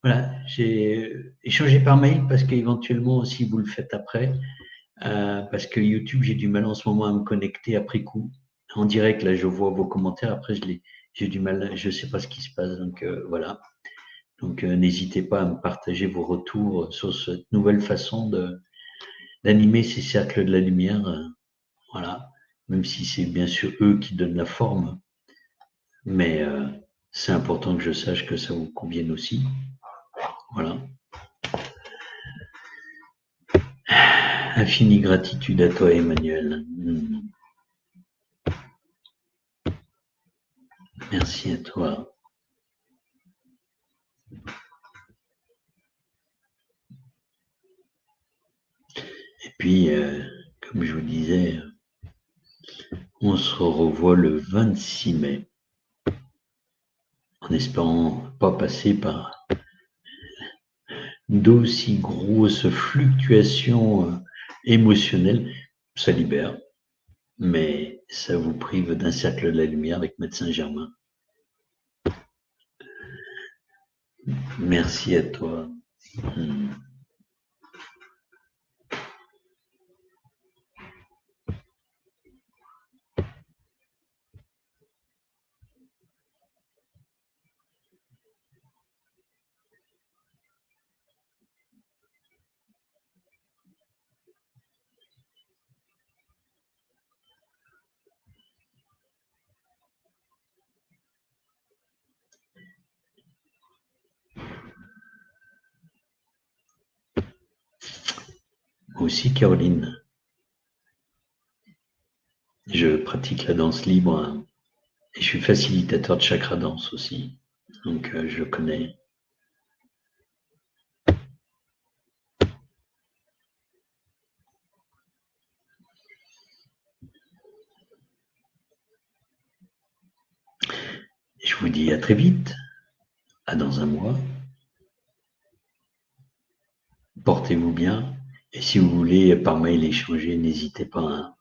Voilà, j'ai échangé par mail parce qu'éventuellement, si vous le faites après, parce que YouTube, j'ai du mal en ce moment à me connecter après coup. En direct, là, je vois vos commentaires. Après, j'ai du mal, je ne sais pas ce qui se passe. Donc, voilà. Donc, n'hésitez pas à me partager vos retours sur cette nouvelle façon d'animer ces cercles de la lumière. Voilà. Même si c'est bien sûr eux qui donnent la forme. Mais c'est important que je sache que ça vous convienne aussi. Voilà. Infinie gratitude à toi, Emmanuel. Merci à toi. Et puis, comme je vous disais, on se revoit le 26 mai, en espérant pas passer par d'aussi grosses fluctuations émotionnelles. Ça libère, mais ça vous prive d'un cercle de la lumière avec Maître Saint-Germain. Merci à toi. Moi aussi, Caroline. Je pratique la danse libre hein, et je suis facilitateur de chakra danse aussi. Donc, je connais. Je vous dis à très vite, à dans un mois. Portez-vous bien. Et si vous voulez par mail échanger, n'hésitez pas. Hein.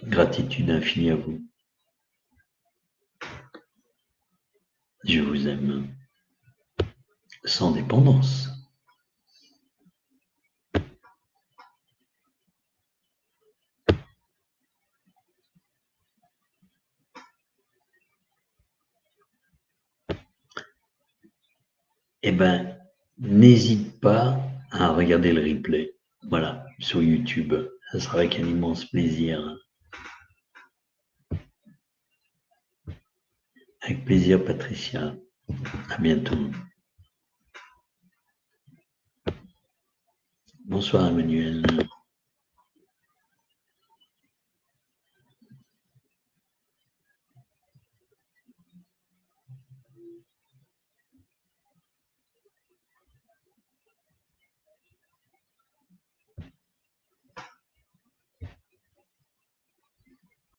Gratitude infinie à vous. Je vous aime. Sans dépendance. Eh ben, n'hésite pas à regarder le replay. Voilà, sur YouTube. Ça sera avec un immense plaisir. Avec plaisir, Patricia. À bientôt. Bonsoir, Emmanuel.